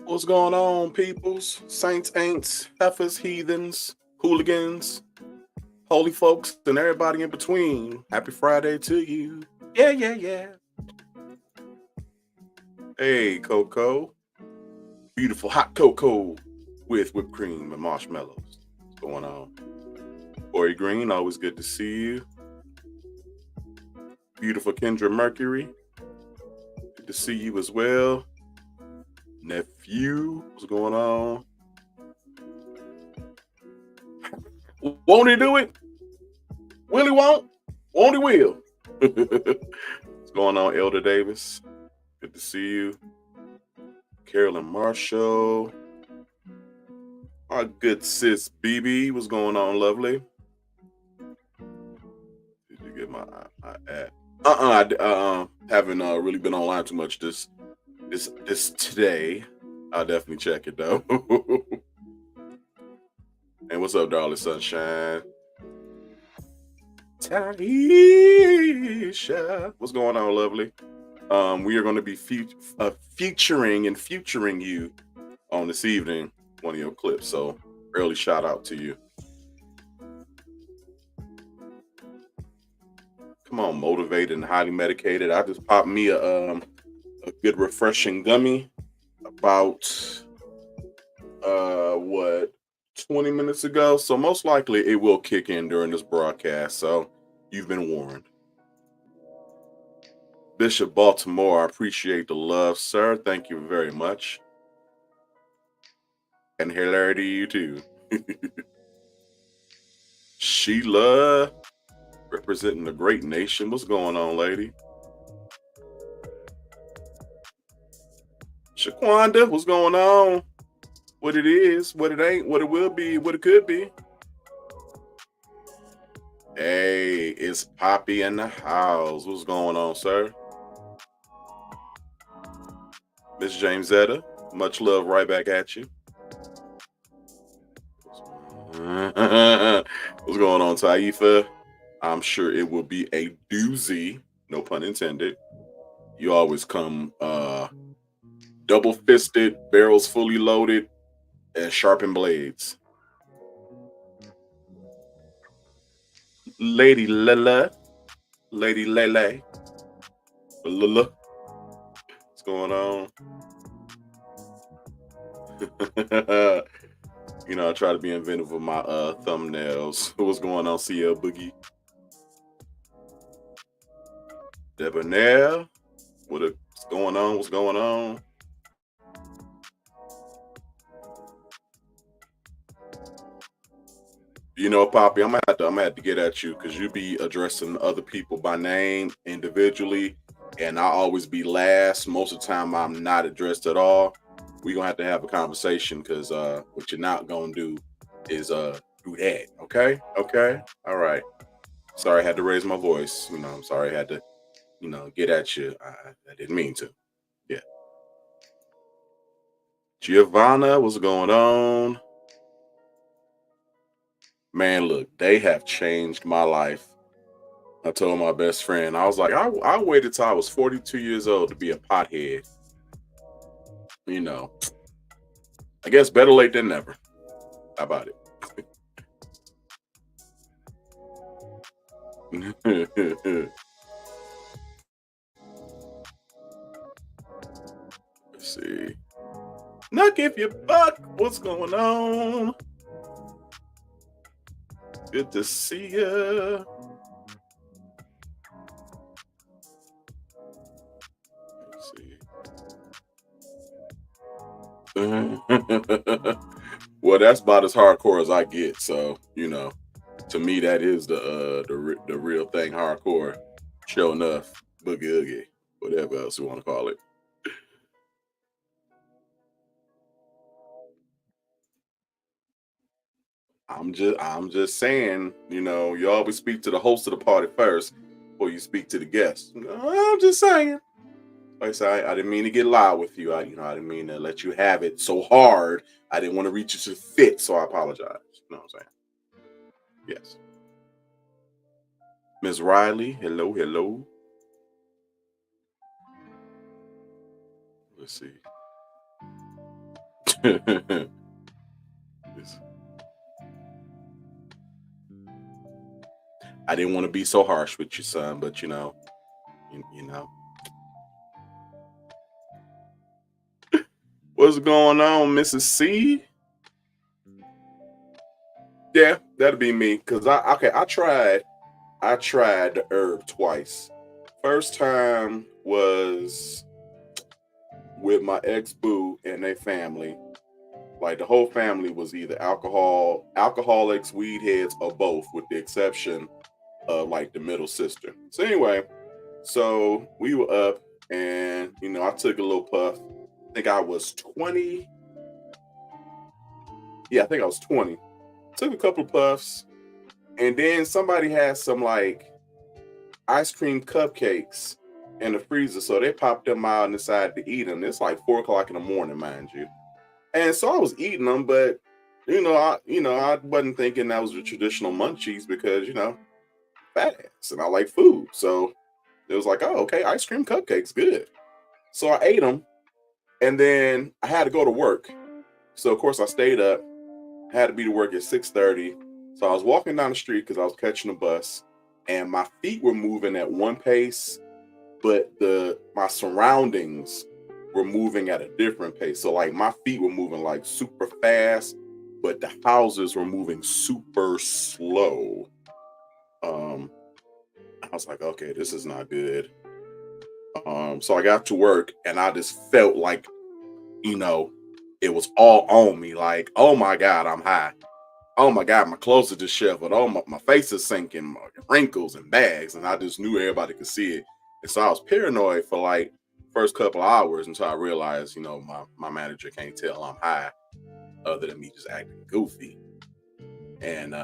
What's going on, peoples, saints, ain'ts, heifers, heathens, hooligans, holy folks, and everybody in between? Happy Friday to you. Yeah, yeah, yeah. Hey, Coco. Beautiful hot cocoa with whipped cream and marshmallows. What's going on? Corey Green, always good to see you. Beautiful Kendra Mercury. Good to see you as well. Nephew, what's going on? Won't he do it? Will he won't? Won't he will? What's going on, Elder Davis? Good to see you. Carolyn Marshall. Our good sis BB. What's going on, lovely? Did you get my ad? I haven't really been online too much this today. I'll definitely check it though. And what's up, darling sunshine? Taisha. What's going on, lovely? We are going to be featuring you on this evening, one of your clips. So early shout out to you. Come on, motivated and highly medicated. I just popped me a good refreshing gummy about 20 minutes ago. So most likely it will kick in during this broadcast. So you've been warned. Bishop Baltimore, I appreciate the love, sir. Thank you very much. And hello to you too. Sheila, representing the great nation. What's going on, lady? Shaquanda, what's going on? What it is, what it ain't, what it will be, what it could be. Hey, it's Poppy in the house. What's going on, sir? Miss Jamesetta, much love right back at you. What's going on, Taifa? I'm sure it will be a doozy, no pun intended. You always come double-fisted, barrels fully loaded, and sharpened blades. Lady Lele. Lady Lele. Lele. What's going on? You know, I try to be inventive with my thumbnails. What's going on, CL Boogie? Debonair. What's going on? What's going on? You know, Poppy, I'm gonna have to get at you because you be addressing other people by name individually, and I always be last. Most of the time, I'm not addressed at all. We're gonna have a conversation because what you're not gonna do is do that. Okay? Okay. All right. Sorry, I had to raise my voice. You know, I'm sorry I had to, get at you. I didn't mean to. Yeah. Giovanna, what's going on? Man, look, they have changed my life. I told my best friend, I was like, I waited till I was 42 years old to be a pothead. You know, I guess better late than never. How about it? Let's see. Knock if you buck. What's going on? Good to see ya. Let's see. Well, that's about as hardcore as I get. So to me, that is the real thing, hardcore. Sure enough, boogie oogie, whatever else you want to call it. I'm just saying, you always speak to the host of the party first before you speak to the guests. I'm just saying. Like I said, I didn't mean to get loud with you. I didn't mean to let you have it so hard. I didn't want to reach you to fit, so I apologize. You know what I'm saying? Yes. Miss Riley, hello, hello. Let's see. Yes. I didn't want to be so harsh with you, son, but you know. What's going on, Mrs. C? Yeah, that'd be me. Cause I tried the herb twice. First time was with my ex boo and their family. Like the whole family was either alcoholics, weed heads, or both, with the exception of like the middle sister. So anyway, so we were up, and I took a little puff. I think I was 20. Yeah, I think I was 20. Took a couple of puffs, and then somebody had some like ice cream cupcakes in the freezer, so they popped them out and decided to eat them. It's like 4 o'clock in the morning, mind you. And so I was eating them, but I wasn't thinking that was the traditional munchies because fat ass and I like food. So it was like, oh, okay, ice cream cupcakes, good. So I ate them, and then I had to go to work. So of course I stayed up. Had to be to work at 6:30. So I was walking down the street because I was catching a bus, and my feet were moving at one pace, but my surroundings were moving at a different pace. So like my feet were moving like super fast, but the houses were moving super slow. Um, I was like, okay, this is not good. So I got to work, and I just felt like, you know, it was all on me. Like, oh my God, I'm high. Oh my God, my clothes are disheveled. Oh, my face is sinking, my wrinkles and bags. And I just knew everybody could see it. And so I was paranoid for like first couple of hours until I realized, my manager can't tell I'm high other than me just acting goofy. And,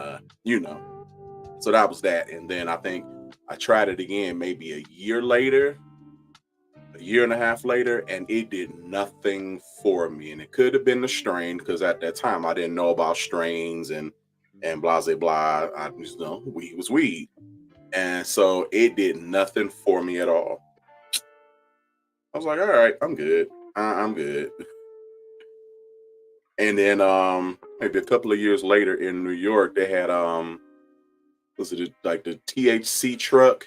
so that was that. And then I think I tried it again maybe a year and a half later, and it did nothing for me. And it could have been the strain because at that time I didn't know about strains and blah blah blah. I just know weed was weed, and so it did nothing for me at all. I was like, all right, I'm good. I'm good. And then maybe a couple of years later in New York, they had was it like the THC truck?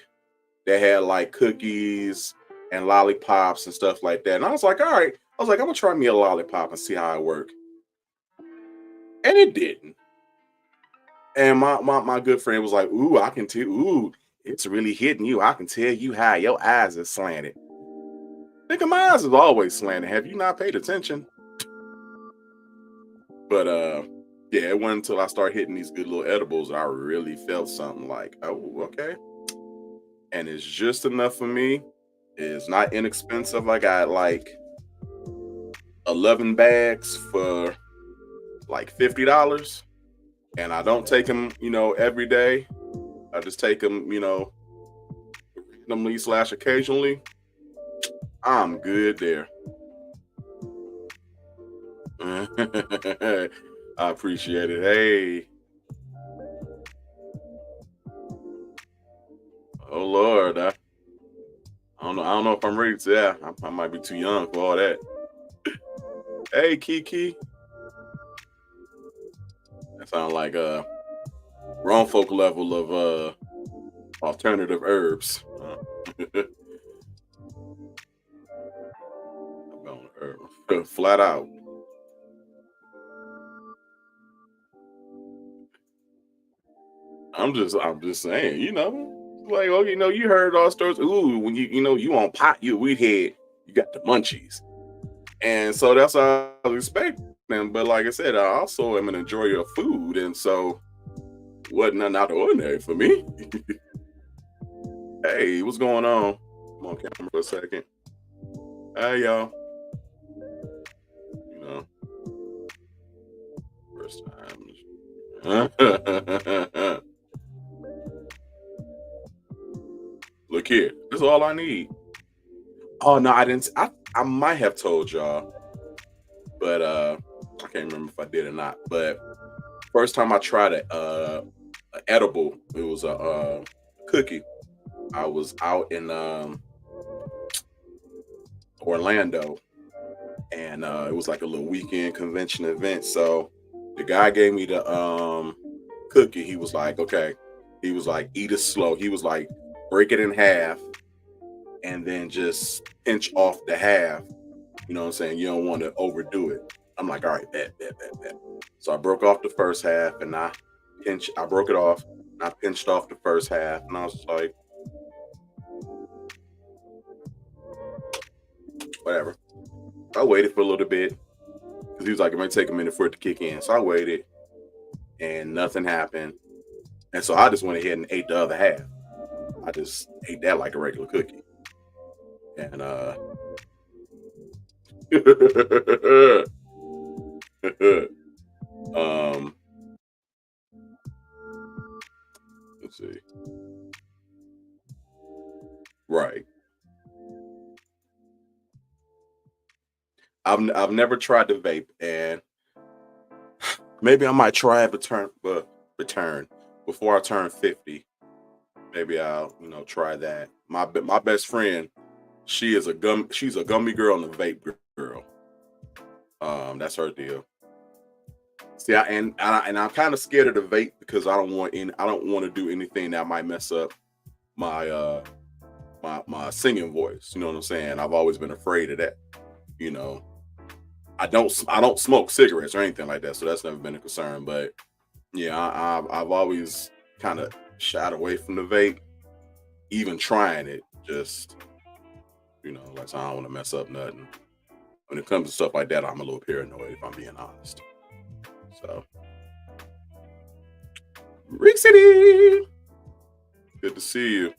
They had like cookies and lollipops and stuff like that. And I was like, all right. I was like, I'm gonna try me a lollipop and see how it works. And it didn't. And my good friend was like, ooh, I can tell, ooh, it's really hitting you. I can tell you how your eyes are slanted. Nigga, my eyes is always slanted. Have you not paid attention? But yeah, it wasn't until I started hitting these good little edibles I really felt something like, oh, okay. And it's just enough for me. It's not inexpensive. I got like 11 bags for like $50. And I don't take them, every day. I just take them, randomly / occasionally. I'm good there. I appreciate it. Hey. Oh Lord. I don't know if I'm ready to. Yeah, I might be too young for all that. Hey, Kiki. That sounds like grown folk level of alternative herbs. I'm going herb. Flat out. I'm just saying, like, oh, you heard all stories. Ooh, when you on pot, you a weed head, you got the munchies. And so that's what I was expecting accepting, but like I said, I also am an enjoyer of food, and so wasn't nothing out of the ordinary for me. Hey, what's going on? I'm on camera for a second. Hey, y'all. You know, first time. Look here. This is all I need. Oh no, I didn't. I might have told y'all, but I can't remember if I did or not. But first time I tried a edible, it was a cookie. I was out in Orlando, and it was like a little weekend convention event. So the guy gave me the cookie. He was like, okay. He was like, eat it slow. He was like, break it in half and then just pinch off the half. You know what I'm saying? You don't want to overdo it. I'm like, all right, bet. So I broke off the first half and I broke it off. And I pinched off the first half. And I was like, whatever. I waited for a little bit because he was like, it might take a minute for it to kick in. So I waited and nothing happened. And so I just went ahead and ate the other half. I just ate that like a regular cookie. And let's see. Right. I've never tried to vape, and maybe I might try it return before I turn 50. Maybe I'll try that. My best friend, she's a gummy girl and a vape girl. That's her deal. See, I'm kind of scared of the vape because I don't want to do anything that might mess up my my singing voice. You know what I'm saying? I've always been afraid of that. You know, I don't smoke cigarettes or anything like that, so that's never been a concern. But yeah, I've always kind of shied away from the vape, even trying it. Just like I don't want to mess up nothing. When it comes to stuff like that, I'm a little paranoid if I'm being honest. So, Rick City, good to see you.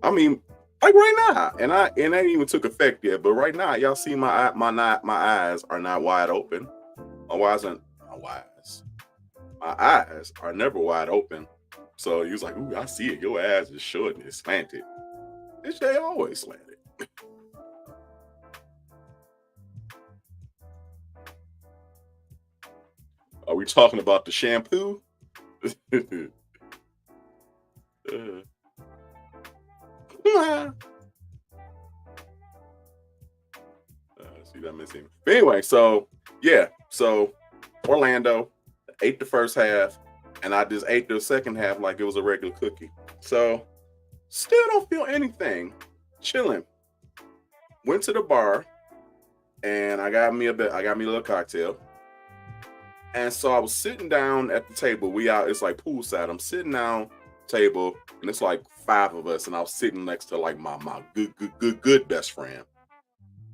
I mean, like right now, and that ain't even took effect yet. But right now, y'all see my eyes are not wide open. My eyes are never wide open. So he was like, "Ooh, I see it. Your eyes is short and it's slanted. This they always slanted." Are we talking about the shampoo? See that missing. But anyway, so Orlando ate the first half, and I just ate the second half like it was a regular cookie. So still don't feel anything. Chilling. Went to the bar, and I got me a little cocktail. And so I was sitting down at the table. It's like poolside. I'm sitting down table, and it's like 5 of us, and I was sitting next to like my good best friend.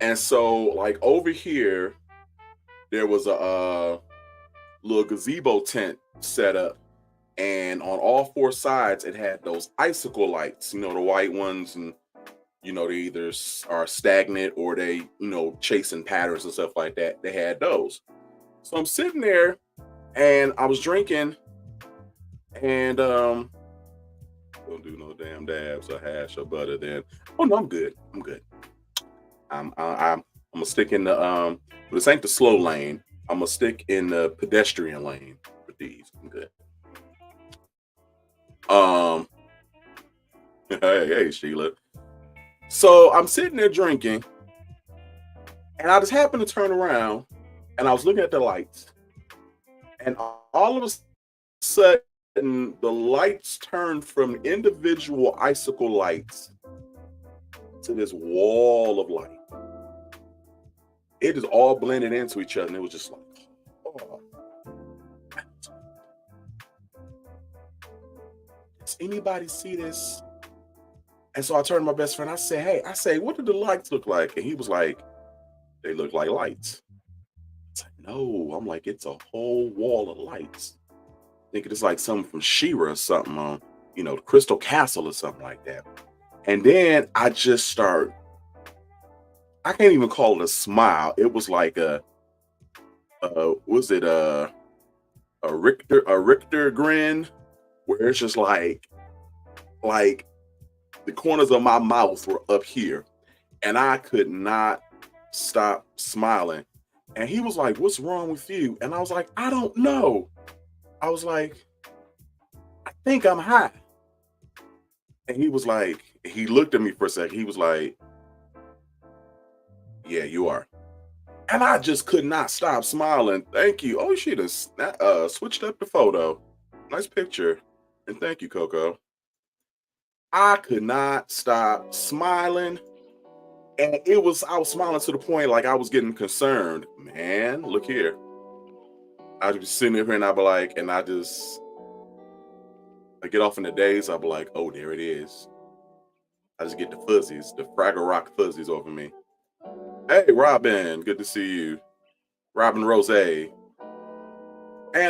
And so like over here, there was a little gazebo tent set up, and on all 4 sides it had those icicle lights, the white ones, and they either are stagnant or they chasing patterns and stuff like that. They had those. So I'm sitting there and I was drinking, and don't do no damn dabs or hash or butter then. Oh no, I'm good. I'm gonna stick in the this ain't the slow lane. I'm gonna stick in the pedestrian lane with these. I'm good. Hey Sheila. So I'm sitting there drinking, and I just happened to turn around, and I was looking at the lights, and all of a sudden the lights turned from individual icicle lights to this wall of light. It just all blended into each other, and it was just like, oh. Does anybody see this? And so I turned to my best friend. I said, "Hey, I say, what did the lights look like?" And he was like, "They look like lights." It's like, no, I'm like, it's a whole wall of lights. Thinking it's like something from Shira or something on, the Crystal Castle or something like that. And then I just start, I can't even call it a smile. It was like was it a Richter grin, where it's just like the corners of my mouth were up here, and I could not stop smiling. And he was like, "What's wrong with you?" And I was like, "I don't know." I was like, "I think I'm high." And he was like, he looked at me for a second. He was like, "Yeah, you are." And I just could not stop smiling. Thank you. Oh, she done switched up the photo. Nice picture. And thank you, Coco. I could not stop smiling. And I was smiling to the point like I was getting concerned. Man, look here. I'd be sitting there and I'd be like, and I get off in the days, I'd be like, oh, there it is. I just get the fuzzies, the Fraggle Rock fuzzies over me. Hey, Robin, good to see you. Robin Rose. And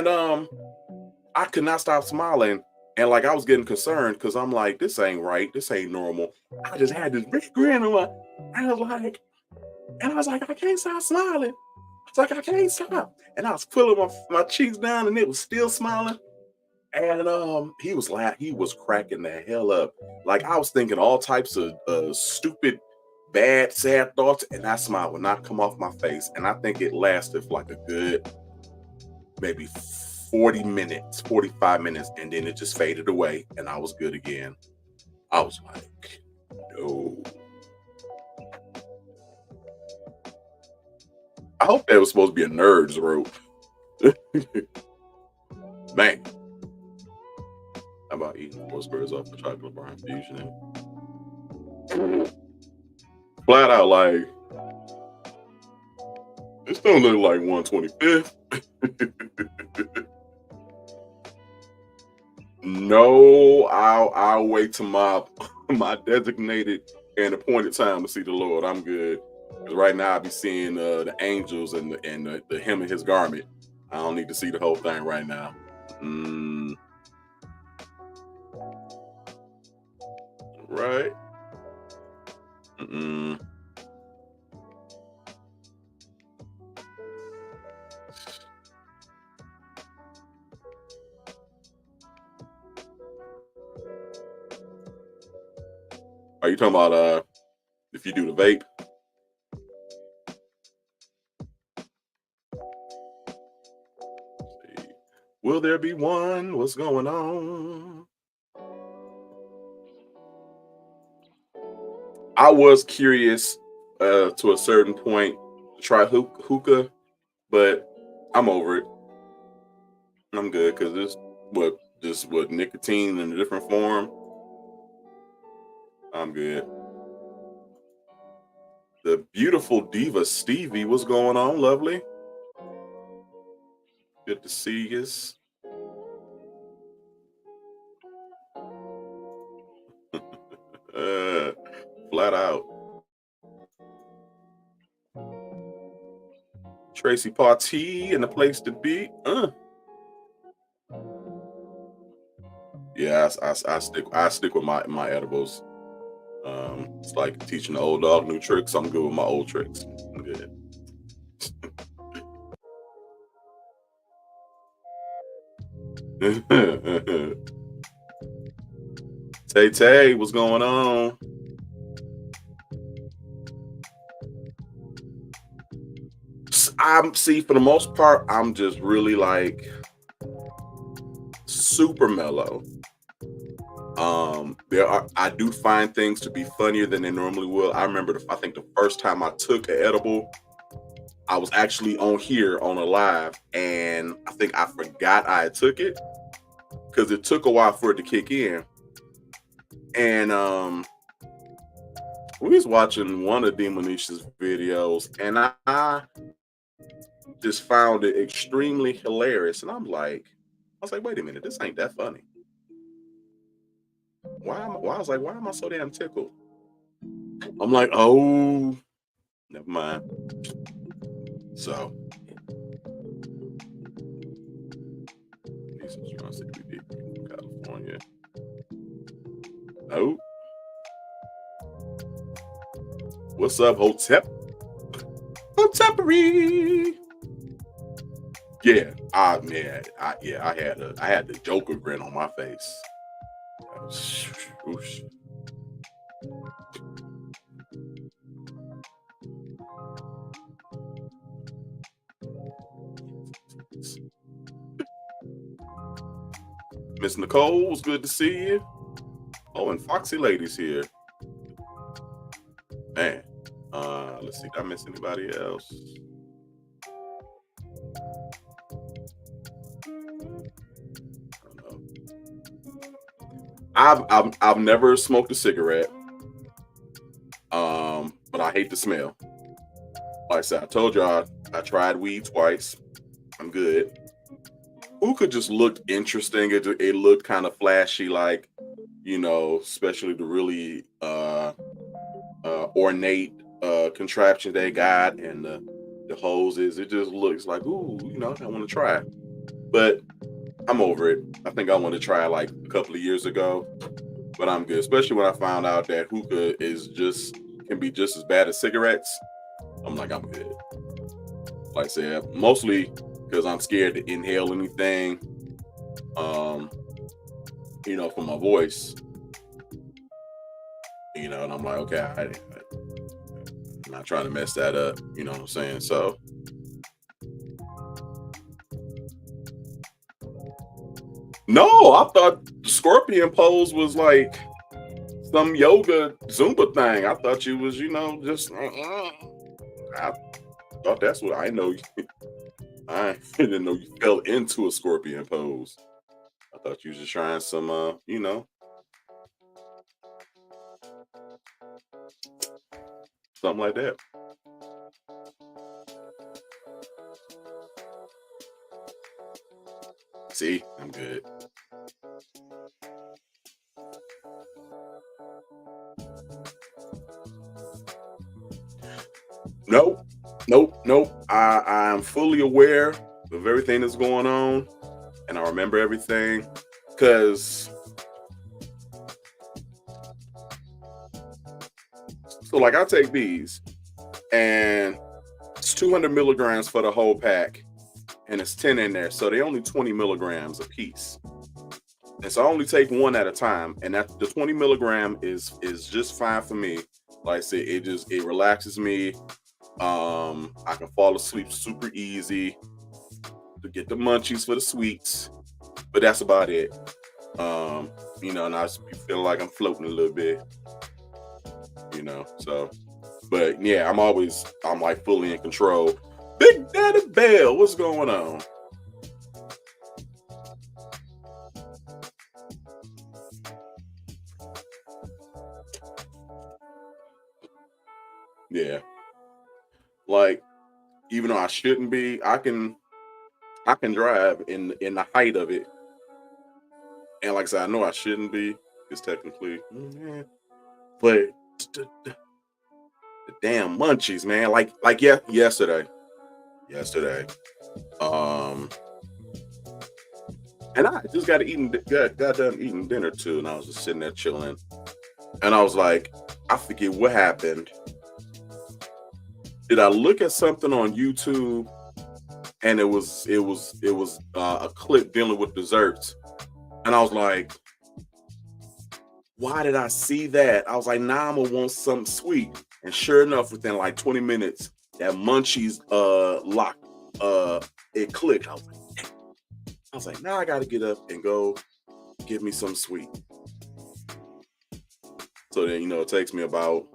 I could not stop smiling. And like I was getting concerned because I'm like, this ain't right. This ain't normal. I just had this big grin on my, I was like, I can't stop smiling. It's like I can't stop. And I was pulling my cheeks down and it was still smiling. And he was cracking the hell up. Like I was thinking all types of stupid, bad, sad thoughts, and that smile would not come off my face. And I think it lasted for like a good maybe 40 minutes, 45 minutes, and then it just faded away and I was good again. I was like, no. I hope that was supposed to be a nerd's rope. Man. How about eating 4 squares off the chocolate bar infusion? Flat out, like, this don't look like 125th. No, I'll wait till my designated and appointed time to see the Lord. I'm good. 'Cause right now I be seeing the angels and the hem of his garment. I don't need to see the whole thing right now. Right. Mm-mm. Are you talking about if you do the vape? Let's see. Will there be one? What's going on? I was curious to a certain point to try hookah, but I'm over it. I'm good because this nicotine in a different form. I'm good. The beautiful diva Stevie, what's going on, lovely? Good to see you. uh, Flat out. Tracy Party and the place to be. Yeah, I stick with my edibles. It's like teaching the old dog new tricks. I'm good with my old tricks. I'm good. Tay Tay, what's going on? I'm see for the most part, I'm just really like super mellow. I do find things to be funnier than they normally will. I remember I think the first time I took an edible, I was actually on here on a live, and I think I forgot I took it because it took a while for it to kick in. And we was watching one of Demonisha's videos, and I just found it extremely hilarious. And I was like, wait a minute, this ain't that funny. why I was like, why am I so damn tickled? I'm like, oh, never mind. So, these are from California. Oh, what's up, Hotep? Hotepery. Yeah, I had the Joker grin on my face. Oosh. Miss Nicole, it's good to see you. Oh, and Foxy Lady's here. Man, let's see. Did I miss anybody else? I've never smoked a cigarette. But I hate the smell. Like I said, I told you I tried weed twice. I'm good. Hookah just looked interesting. It looked kind of flashy, like, especially the really ornate contraption they got and the hoses. It just looks like, ooh, I want to try. But I'm over it. I think I wanted to try like a couple of years ago, but I'm good. Especially when I found out that hookah can be just as bad as cigarettes. I'm like, I'm good. Like I said, mostly because I'm scared to inhale anything, for my voice, and I'm like, okay, I'm not trying to mess that up, you know what I'm saying? So, no, I thought the scorpion pose was like some yoga Zumba thing. I thought you was, just, I thought that's what I know. I didn't know you fell into a scorpion pose. I thought you was just trying some, something like that. See, I'm good. Nope. I'm fully aware of everything that's going on, and I remember everything because like I take these, and it's 200 milligrams for the whole pack, and it's 10 in there, so they only 20 milligrams a piece. And so I only take one at a time, and that the 20 milligram is just fine for me. Like I said, it relaxes me. I can fall asleep super easy to get the munchies for the sweets, but that's about it. And I just be feeling like I'm floating a little bit, so, but yeah, I'm like fully in control. Big Daddy Bell, what's going on? Yeah. Like, even though I shouldn't be, I can drive in the height of it. And like I said, I know I shouldn't be, because technically, but the damn munchies, man. Like yeah, yesterday. Um, and I just got done eating dinner too, and I was just sitting there chilling, and I was like, I forget what happened. Did I look at something on YouTube, and it was a clip dealing with desserts, and I was like, why did I see that? I was like, nah, I'm gonna want something sweet. And sure enough, within like 20 minutes, that munchies lock it clicked. I was like, now I gotta get up and go get me some sweet. So then, it takes me about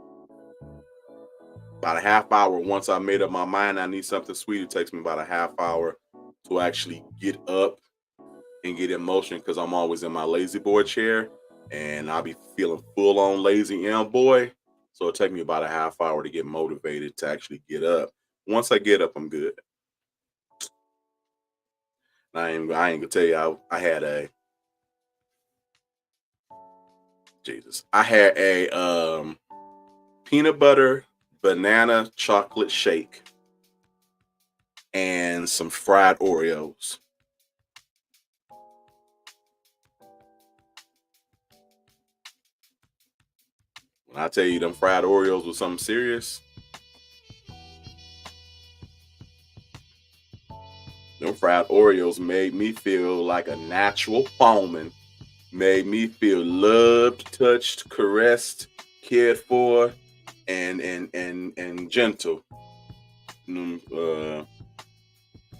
a half hour. Once I made up my mind I need something sweet, it takes me about a half hour to actually get up and get in motion, because I'm always in my lazy boy chair, and I'll be feeling full on lazy boy. So it takes me about a half hour to get motivated to actually get up. Once I get up, I'm good. I ain't gonna tell you, I had a Jesus. I had a peanut butter banana chocolate shake and some fried Oreos. When I tell you them fried Oreos was something serious, them fried Oreos made me feel like a natural foreman. Made me feel loved, touched, caressed, cared for, and gentle.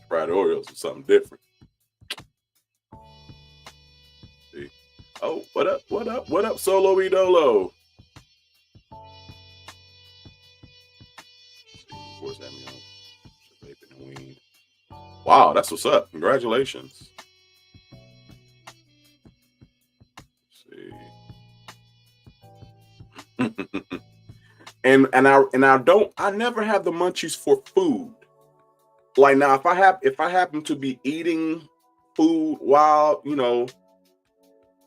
Fried Oreos was something different. See? Oh, what up? What up? What up, Solo Dolo? Where's that meal? Wow, that's what's up. Congratulations. Let's see. and I never have the munchies for food. Like now, if I happen to be eating food while,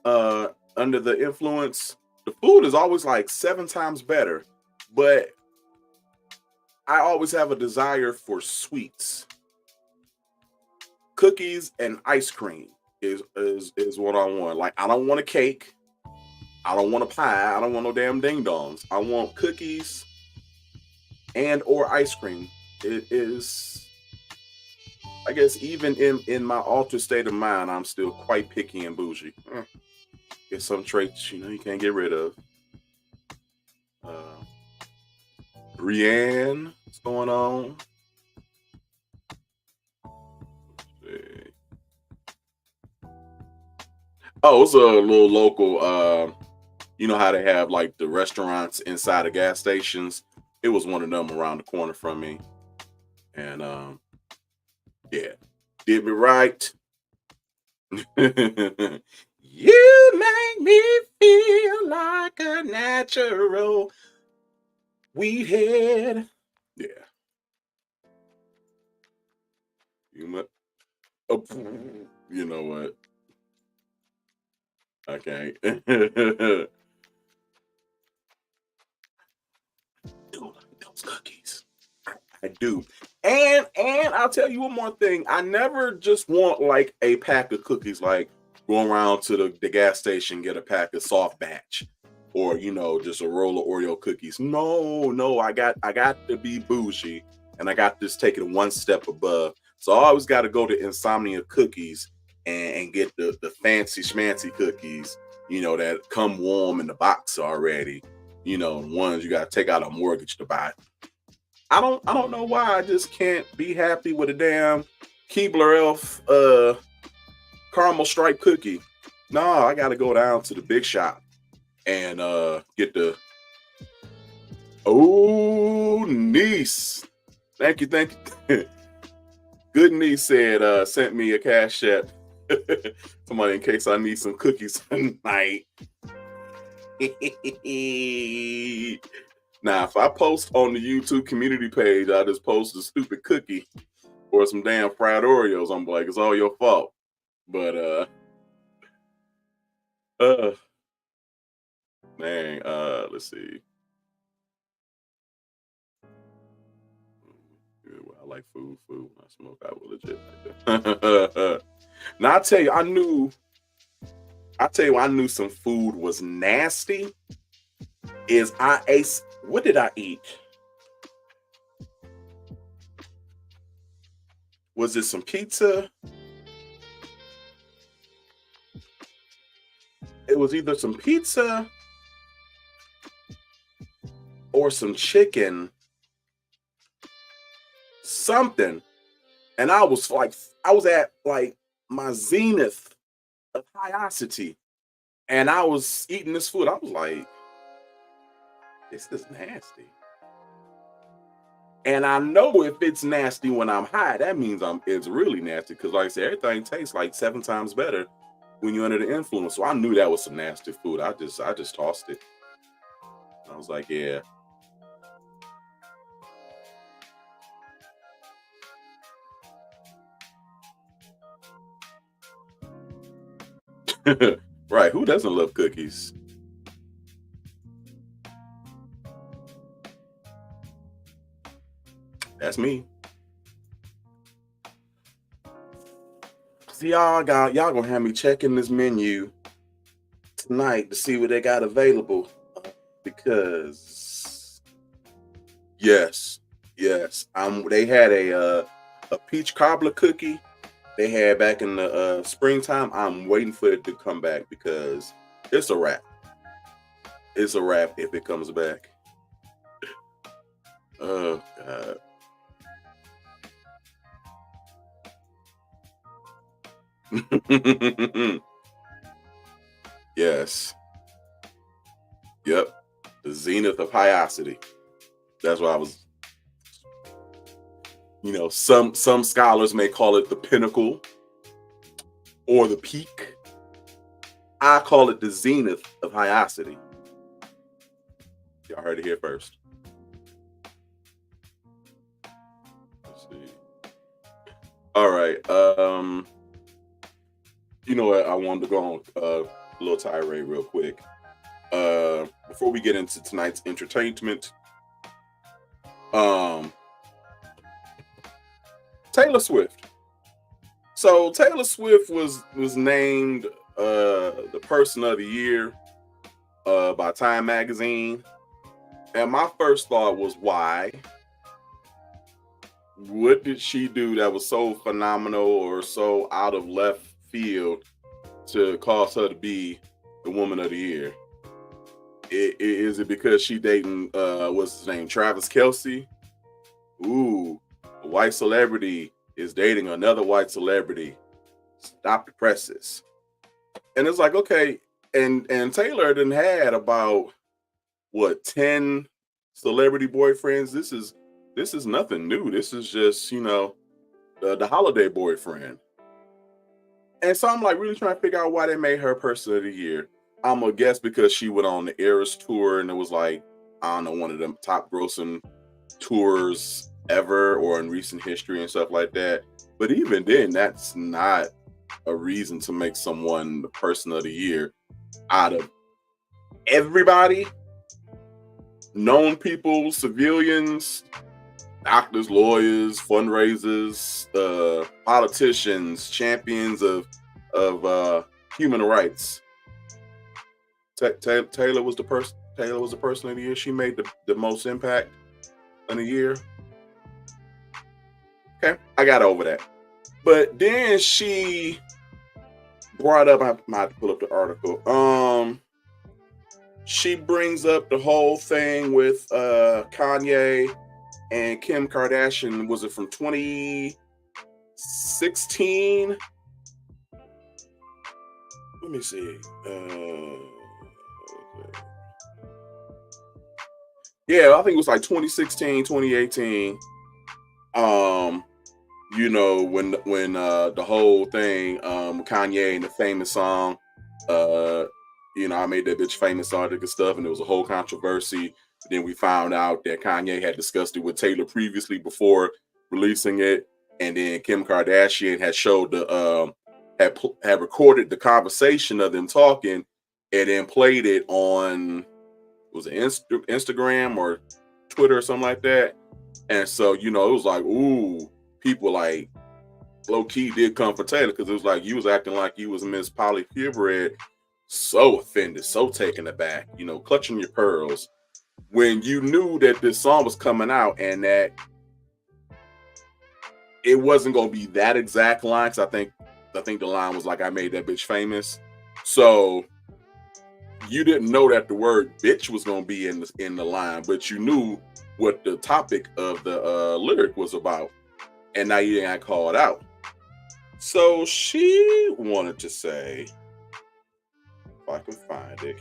under the influence, the food is always like 7 times better. But I always have a desire for sweets. Cookies and ice cream is what I want. Like I don't want a cake. I don't want a pie. I don't want no damn ding dongs. I want cookies and or ice cream. It is, I guess, even in my altered state of mind, I'm still quite picky and bougie. There's some traits you can't get rid of. Brienne, what's going on? Oh, it's a little local. You know how they have like the restaurants inside of gas stations? It was one of them around the corner from me. And yeah, did me right. You make me feel like a natural weed head. Yeah. You know what? I can't. Those cookies. I do. And I'll tell you one more thing. I never just want like a pack of cookies, like go around to the gas station, get a pack of soft batch, or just a roll of Oreo cookies. No, I got to be bougie, and I got this taken one step above. So I always got to go to Insomnia Cookies and get the fancy schmancy cookies, that come warm in the box already. Ones you got to take out a mortgage to buy. I don't know why I just can't be happy with a damn Keebler Elf caramel stripe cookie. No, I got to go down to the big shop and get the niece. Thank you. Good niece said sent me a cash app. Somebody in case I need some cookies tonight. Now, if I post on the YouTube community page, I just post a stupid cookie or some damn fried Oreos, I'm like, it's all your fault. But man, let's see. I like food. When I smoke, I will legit like that. Now I tell you, I knew some food was nasty. What did I eat? Was it some pizza? It was either some pizza or some chicken, something. And I was at like my zenith of hiosity. And I was eating this food. I was like, this is nasty. And I know if it's nasty when I'm high, that means it's really nasty. Because like I said, everything tastes like 7 times better when you're under the influence. So I knew that was some nasty food. I just tossed it. I was like, yeah. Right. Who doesn't love cookies? That's me. See, y'all gonna have me checking this menu tonight to see what they got available. Because yes, they had a peach cobbler cookie they had back in the springtime. I'm waiting for it to come back because it's a wrap. It's a wrap if it comes back. Oh God. Yes. Yep. The zenith of piosity. That's what I was. Some scholars may call it the pinnacle or the peak. I call it the zenith of piosity. Y'all heard it here first. Let's see. All right. You know what? I wanted to go on a little tirade real quick. Before we get into tonight's entertainment, Taylor Swift. So Taylor Swift was named the Person of the Year by Time Magazine, and my first thought was, why? What did she do that was so phenomenal or so out of left field to cause her to be the Woman of the Year? Is it because she dating what's his name, Travis Kelce? Ooh, a white celebrity is dating another white celebrity. Stop the presses. And it's like, okay, and Taylor done had about 10 celebrity boyfriends. This is nothing new. This is just, the holiday boyfriend. And so I'm like really trying to figure out why they made her Person of the Year. I'm gonna guess because she went on the Eras tour and it was like, I don't know, one of them top grossing tours ever or in recent history and stuff like that. But even then, that's not a reason to make someone the Person of the Year out of everybody. Known people, civilians, doctors, lawyers, fundraisers, politicians, champions of human rights. Taylor was the person. Taylor was the Person of the Year. She made the most impact in a year. Okay, I got over that. But then she brought up. I might have to pull up the article. She brings up the whole thing with Kanye and Kim Kardashian. Was it from 2016? Let me see. Yeah, I think it was like 2016, 2018. When the whole thing, Kanye and the famous song, I made that bitch famous, all that good stuff, and there was a whole controversy. Then we found out that Kanye had discussed it with Taylor previously before releasing it, and then Kim Kardashian had showed had recorded the conversation of them talking, and then played it on, was it Instagram or Twitter or something like that. And so, it was like, ooh, people like low key did come for Taylor, because it was like you was acting like you was Miss Polly Purebred, so offended, so taken aback, clutching your pearls, when you knew that this song was coming out and that it wasn't going to be that exact line. Cause I think the line was like, I made that bitch famous. So you didn't know that the word bitch was going to be in the line, but you knew what the topic of the lyric was about. And now you didn't call it out. So she wanted to say, if I can find it,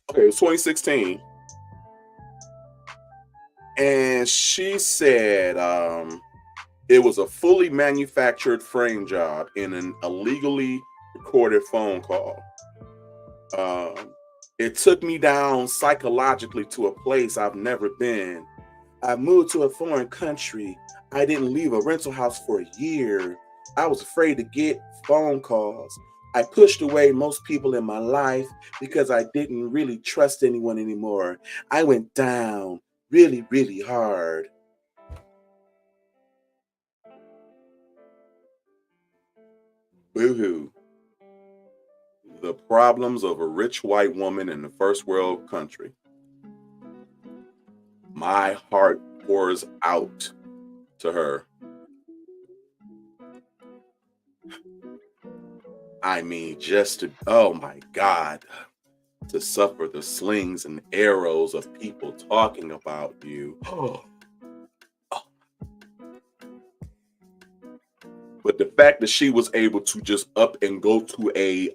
okay, it was 2016. And she said it was a fully manufactured frame job in an illegally recorded phone call. It took me down psychologically to a place I've never been. I moved to a foreign country. I didn't leave a rental house for a year. I was afraid to get phone calls. I pushed away most people in my life because I didn't really trust anyone anymore. I went down, really, really hard. Boo-hoo. The problems of a rich white woman in a first world country. My heart pours out to her. I mean, just to, oh my God, to suffer the slings and arrows of people talking about you. But the fact that she was able to just up and go to a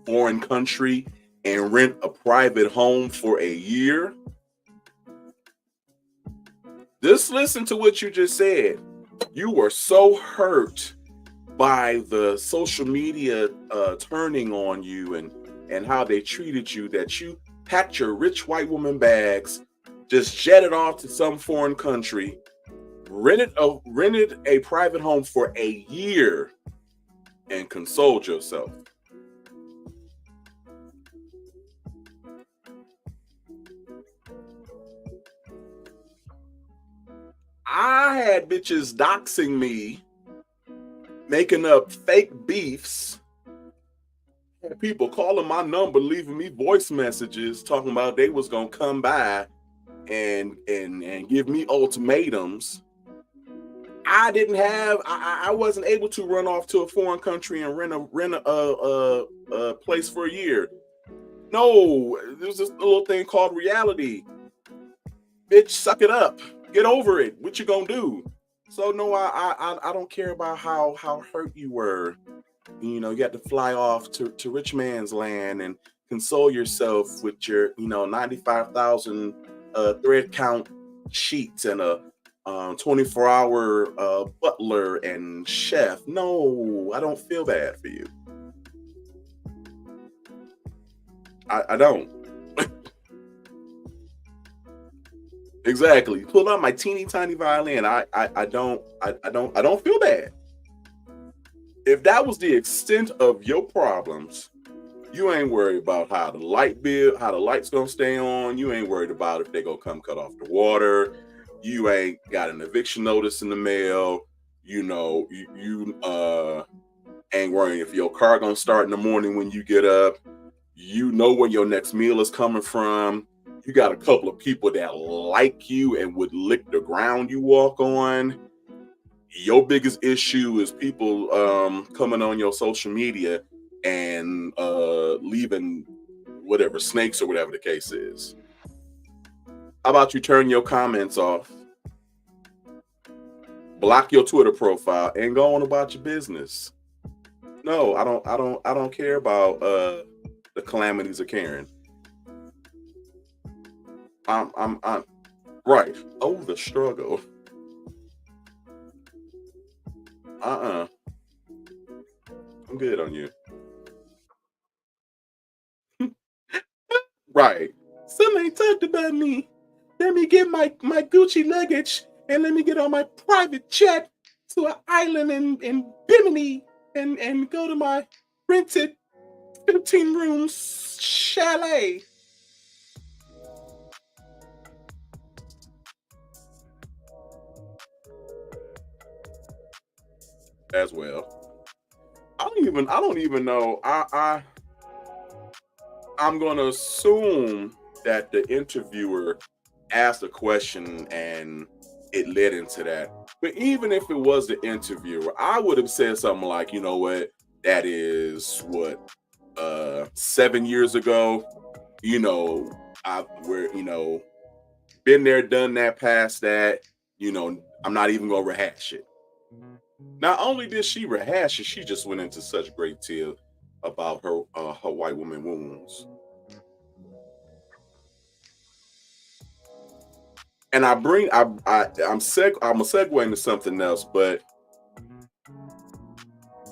foreign country and rent a private home for a year. Just listen to what you just said. You were so hurt by the social media turning on you and how they treated you that you packed your rich white woman bags, just jetted off to some foreign country, rented a private home for a year, and consoled yourself. I had bitches doxing me, making up fake beefs, had people calling my number, leaving me voice messages talking about they was gonna come by and give me ultimatums. I wasn't able to run off to a foreign country and rent a place for a year. No, there's this little thing called reality. Bitch, suck it up. Get over it. What you gonna do? So no, I don't care about how hurt you were. You know, you got to fly off to rich man's land and console yourself with your 95,000 thread count sheets and a 24-hour butler and chef. No, I don't feel bad for you. I don't. Exactly. Pull out my teeny tiny violin. I don't feel bad. If that was the extent of your problems, you ain't worried about how the light's gonna stay on. You ain't worried about if they gonna come cut off the water. You ain't got an eviction notice in the mail. You ain't worrying if your car gonna start in the morning when you get up. You know where your next meal is coming from. You got a couple of people that like you and would lick the ground you walk on. Your biggest issue is people coming on your social media and leaving whatever snakes or whatever the case is. How about you turn your comments off, block your Twitter profile, and go on about your business? No, I don't care about the calamities of Karen. I'm right. Oh, the struggle. I'm good on you. Right. Somebody talked about me. Let me get my Gucci luggage and let me get on my private jet to an island in Bimini and go to my rented 15 room chalet. As well. I don't even know. I'm gonna assume that the interviewer asked a question and it led into that. But even if it was the interviewer, I would have said something like, you know what, that is what 7 years ago. We're been there, done that, past that. I'm not even gonna rehash it. Not only did she rehash it, she just went into such great detail about her white woman wounds. And I'm a segue into something else, but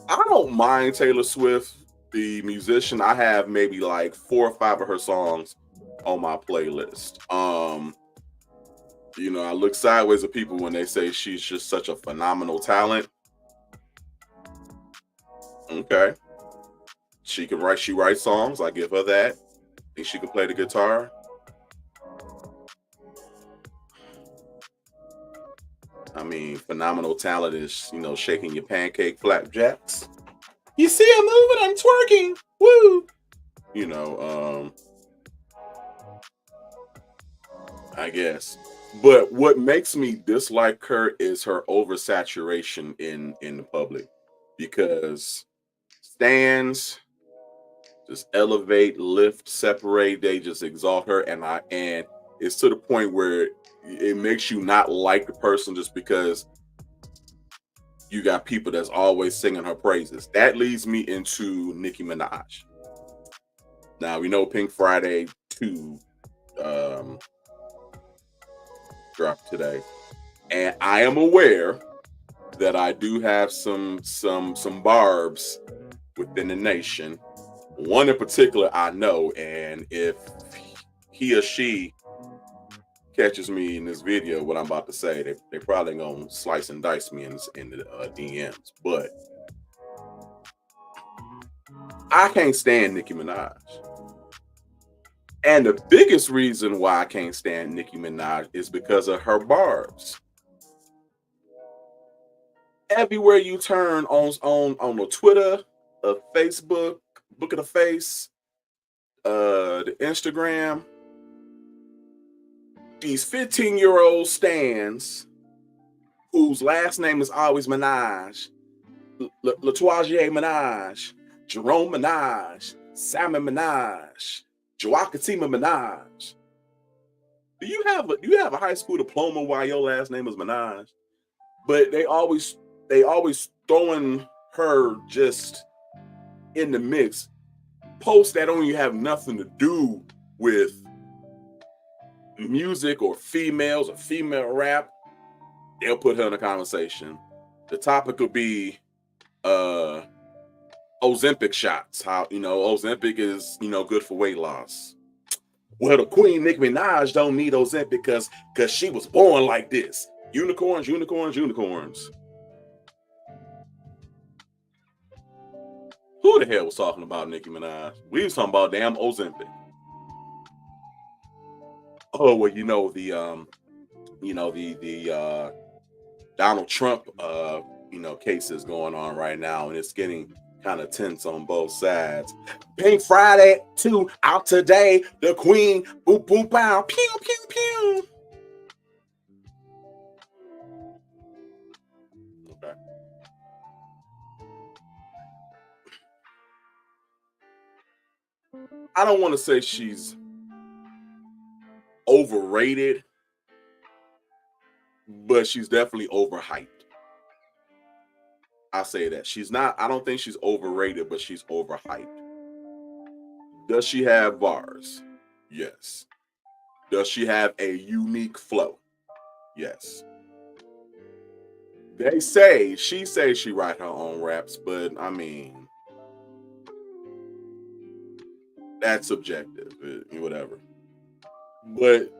I don't mind Taylor Swift, the musician. I have maybe like 4 or 5 of her songs on my playlist. I look sideways at people when they say she's just such a phenomenal talent. Okay. She writes songs. I give her that. Think she can play the guitar. I mean, phenomenal talent is, shaking your pancake flapjacks. You see I'm moving, I'm twerking. Woo! You know, I guess. But what makes me dislike her is her oversaturation in the public, because stands just elevate, lift, separate. They just exalt her, and it's to the point where it makes you not like the person just because you got people that's always singing her praises. That leads me into Nicki Minaj. Now we know Pink Friday 2 um, dropped today, and I am aware that I do have some barbs within the nation. One in particular I know, and if he or she catches me in this video, what I'm about to say, they probably gonna slice and dice me in the DMs. But I can't stand Nicki Minaj, and the biggest reason why I can't stand Nicki Minaj is because of her barbs. Everywhere you turn on the Twitter, Facebook, Book of the Face, the Instagram, these 15-year-old stans whose last name is always Minaj, Latoisier Minaj, Jerome Minaj, Salmon Minaj, Joaquima Minaj. Do you have a high school diploma while your last name is Minaj? But they always throwing her just in the mix. Posts that don't even have nothing to do with music or females or female rap, they'll put her in a conversation. The topic could be Ozempic shots. How Ozempic is good for weight loss. Well, the Queen Nicki Minaj don't need Ozempic because she was born like this. Unicorns, unicorns, unicorns. Who the hell was talking about Nicki Minaj? We was talking about damn Ozempic. Oh well, the Donald Trump cases going on right now, and it's getting kind of tense on both sides. Pink Friday 2 out today. The Queen, boop boop pow, pew pew pew. Okay. I don't want to say she's overrated, but she's definitely overhyped. I say that she's not. I don't think she's overrated, but she's overhyped. Does she have bars? Yes. Does she have a unique flow? Yes. She says she write her own raps, but I mean, that's subjective, whatever. But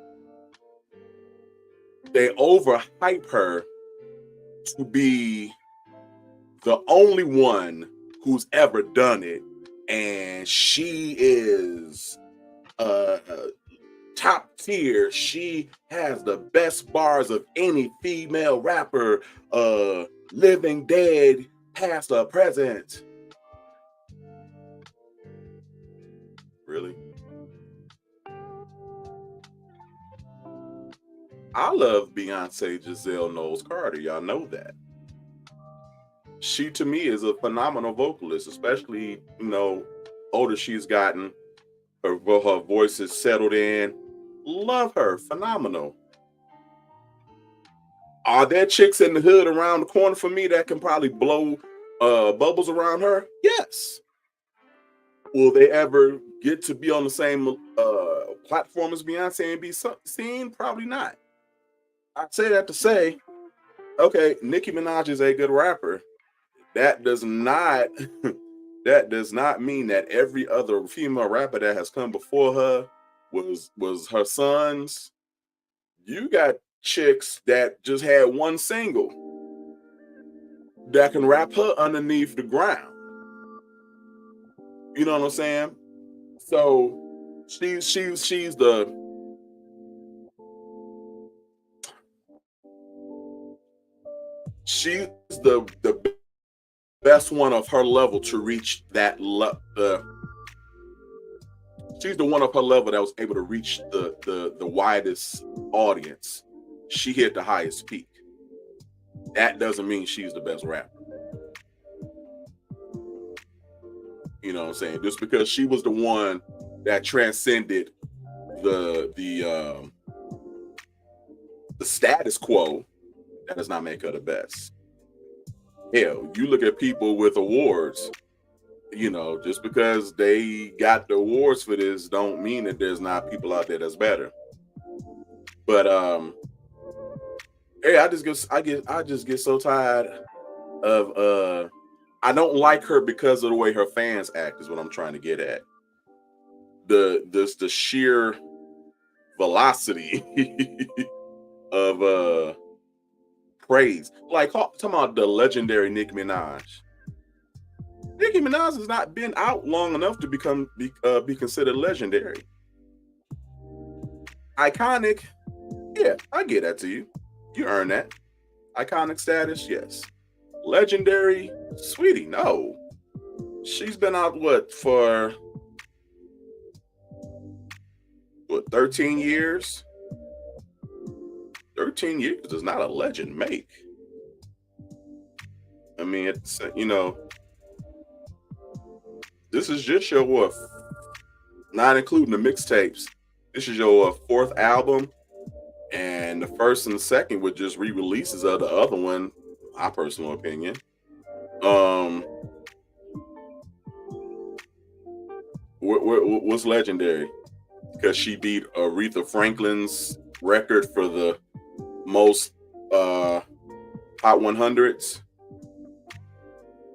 they overhype her to be the only one who's ever done it, and she is top tier. She has the best bars of any female rapper, living, dead, past or present. Really? I love Beyonce Giselle Knowles Carter. Y'all know that. She to me is a phenomenal vocalist, especially older she's gotten. Her voice is settled in. Love her, phenomenal. Are there chicks in the hood around the corner for me that can probably blow bubbles around her? Yes. Will they ever get to be on the same platform as Beyonce and be seen? Probably not. I say that to say, okay, Nicki Minaj is a good rapper. That does not mean that every other female rapper that has come before her was her sons. You got chicks that just had one single that can rap her underneath the ground. You know what I'm saying? So she's the she's the best one of her level to reach that she's the one of her level that was able to reach the widest audience. She hit the highest peak. That doesn't mean she's the best rapper. You know what I'm saying? Just because she was the one that transcended the status quo, that does not make her the best. Hell, you look at people with awards, you know, just because they got the awards for this don't mean that there's not people out there that's better. But hey, I just get so tired of I don't like her because of the way her fans act is what I'm trying to get at. The sheer velocity of praise. Like talking about the legendary Nicki Minaj. Nicki Minaj has not been out long enough to be considered legendary. Iconic, yeah, I get that to you. You earn that. Iconic status, yes. Legendary, sweetie, no. She's been out for 13 years? 13 years does not a legend make. I mean, it's, you know, this is just your what, not including the mixtapes. This is your fourth album, and the first and the second were just re-releases of the other one. My personal opinion. What's legendary? Because she beat Aretha Franklin's record for the most Hot 100s,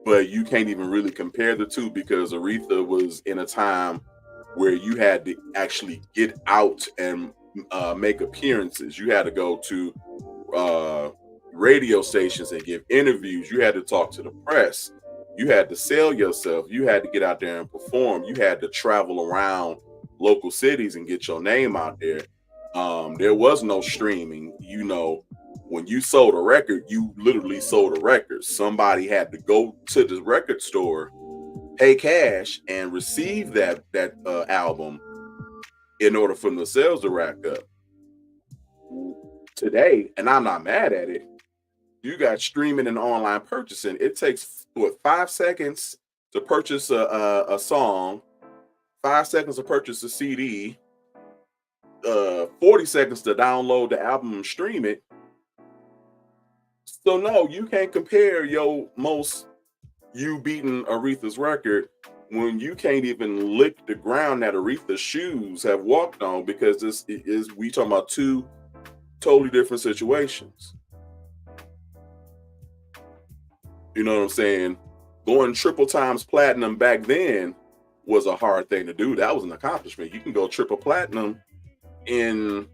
but you can't even really compare the two because Aretha was in a time where you had to actually get out and make appearances. You had to go to radio stations and give interviews. You had to talk to the press. You had to sell yourself. You had to get out there and perform. You had to travel around local cities and get your name out there. There was no streaming. You know, when you sold a record, you literally sold a record. Somebody had to go to the record store, pay cash, and receive that album in order for the sales to rack up. Today, and I'm not mad at it, you got streaming and online purchasing. It takes 5 seconds to purchase a song, 5 seconds to purchase a CD, 40 seconds to download the album and stream it. So no, you can't compare you beating Aretha's record when you can't even lick the ground that Aretha's shoes have walked on, because we talking about two totally different situations. You know what I'm saying? Going triple times platinum back then was a hard thing to do. That was an accomplishment. You can go triple platinum in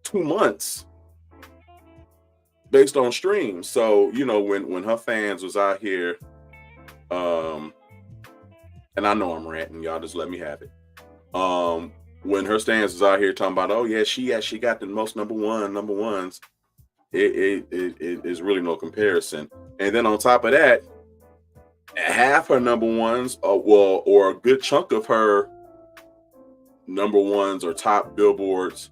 2 months based on streams. So, you know, when her fans was out here, and I know I'm ranting, y'all just let me have it. When her stance was out here talking about, oh yeah, she got the most number ones, it is really no comparison. And then on top of that, half her number ones, or a good chunk of her number ones or top billboards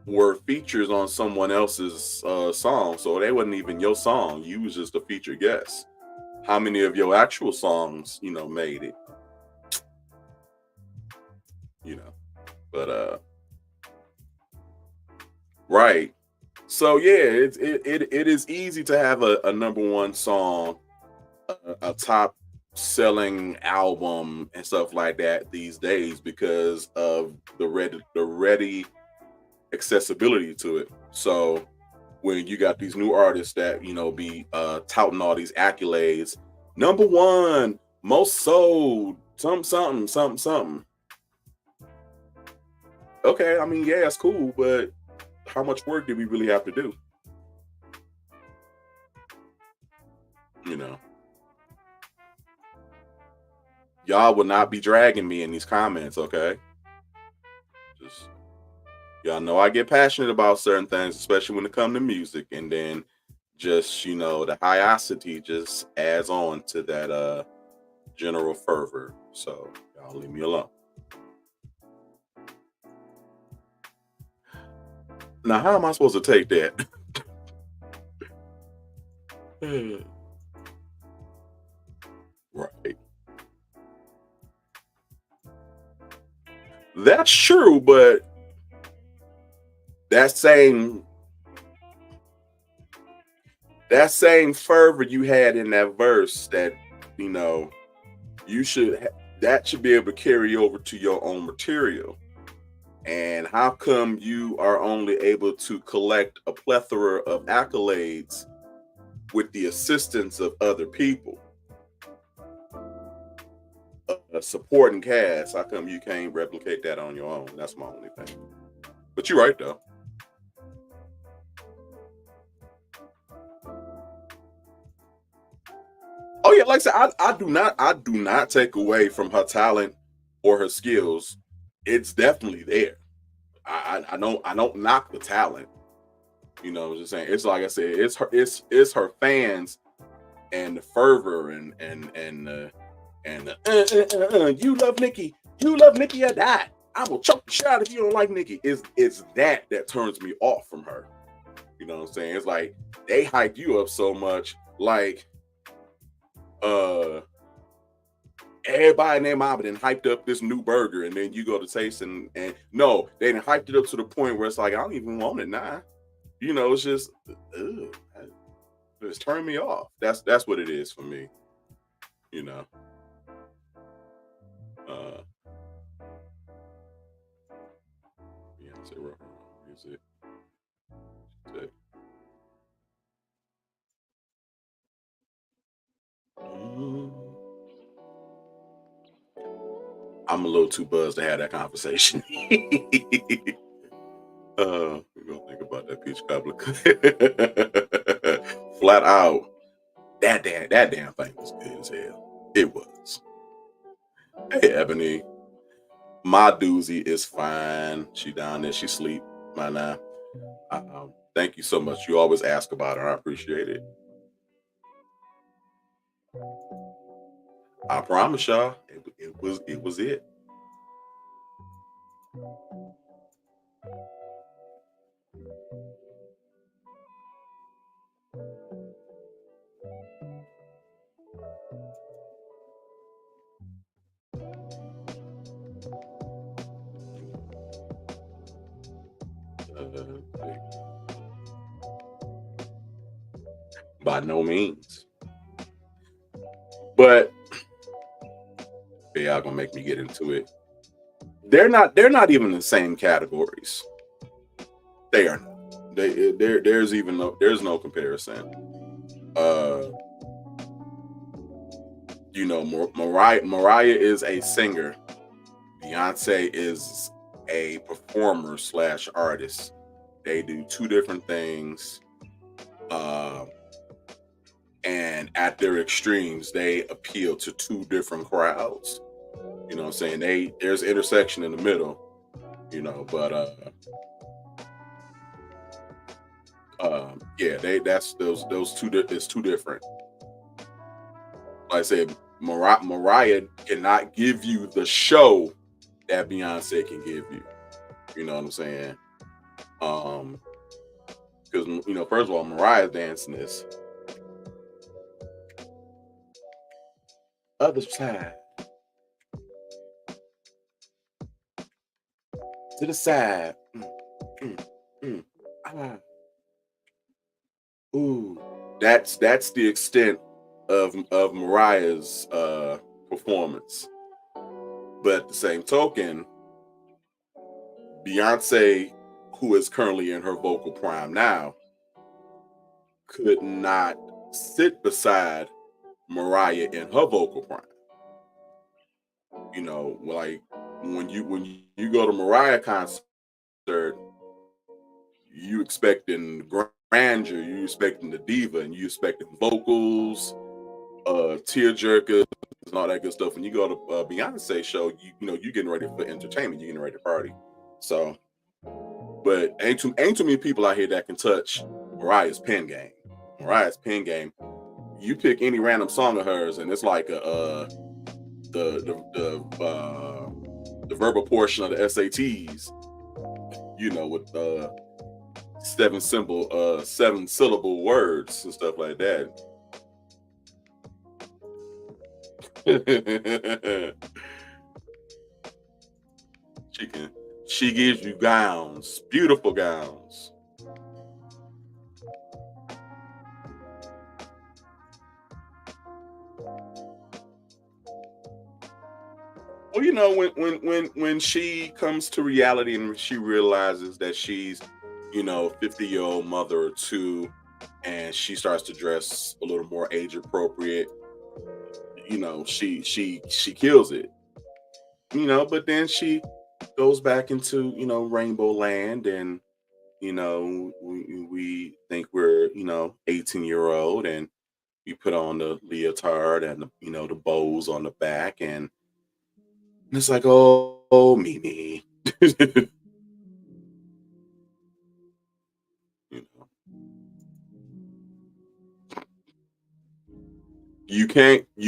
were features on someone else's song. So they wasn't even your song. You was just a featured guest. How many of your actual songs, you know, made it? You know, but right. So yeah, it is easy to have a number one song, a top selling album and stuff like that these days because of the ready accessibility to it. So when you got these new artists that, you know, be touting all these accolades, number one, most sold, something. Okay, I mean, yeah, it's cool, but how much work do we really have to do? You know, y'all will not be dragging me in these comments, okay? Just y'all know I get passionate about certain things, especially when it comes to music, and then just, the hyosity just adds on to that general fervor. So y'all leave me alone. Now, how am I supposed to take that? Right. That's true, but that same fervor you had in that verse, that you know that should be able to carry over to your own material. And how come you are only able to collect a plethora of accolades with the assistance of other people, a supporting cast? How come you can't replicate that on your own? That's my only thing. But you're right though. Oh yeah, like I said, I do not take away from her talent or her skills. It's definitely there. I don't knock the talent. I'm just saying. It's like I said, it's her fans and the fervor and you love Nikki or die. I will choke the shit out if you don't like Nikki. It's that turns me off from her. You know what I'm saying? It's like they hype you up so much, like everybody in their mama done hyped up this new burger, and then you go to taste and no, they done hyped it up to the point where it's like I don't even want it now. It's just it's turning me off. That's what it is for me. You know. Beyonce rock music. I'm a little too buzzed to have that conversation. We're gonna think about that peach cobbler. Flat out, that damn thing was good as hell. It was. Hey, Ebony, my doozy is fine. She down there. She sleep by now. Thank you so much. You always ask about her. I appreciate it. I promise y'all, it was it. By no means. But y'all gonna make me get into it. They're not even in the same categories. They are not. There's no comparison. Mariah is a singer. Beyonce is a performer / artist. They do two different things. And at their extremes, they appeal to two different crowds. You know what I'm saying? There's intersection in the middle, but yeah, that's those two it's two different. Like I said, Mariah cannot give you the show that Beyonce can give you. You know what I'm saying? Because first of all, Mariah's dancing this other side to the side. Ooh, that's the extent of Mariah's performance. But at the same token, Beyonce, who is currently in her vocal prime now, could not sit beside Mariah in her vocal prime. Like when you go to Mariah concert, you expecting grandeur, you expecting the diva, and you expecting vocals, tear jerkers, and all that good stuff. When you go to Beyonce show, you getting ready for entertainment, you getting ready to party. So, but ain't too many people out here that can touch Mariah's pen game. Mariah's pen game. You pick any random song of hers, and it's like the verbal portion of the SATs. You know, with seven syllable words and stuff like that. She gives you gowns, beautiful gowns. Well, you know, when she comes to reality and she realizes that she's, 50-year-old mother or two, and she starts to dress a little more age appropriate, she kills it. But then she goes back into, Rainbow Land, and we think we're 18-year-old, and we put on the leotard and the bows on the back, and it's like, oh, Mimi. You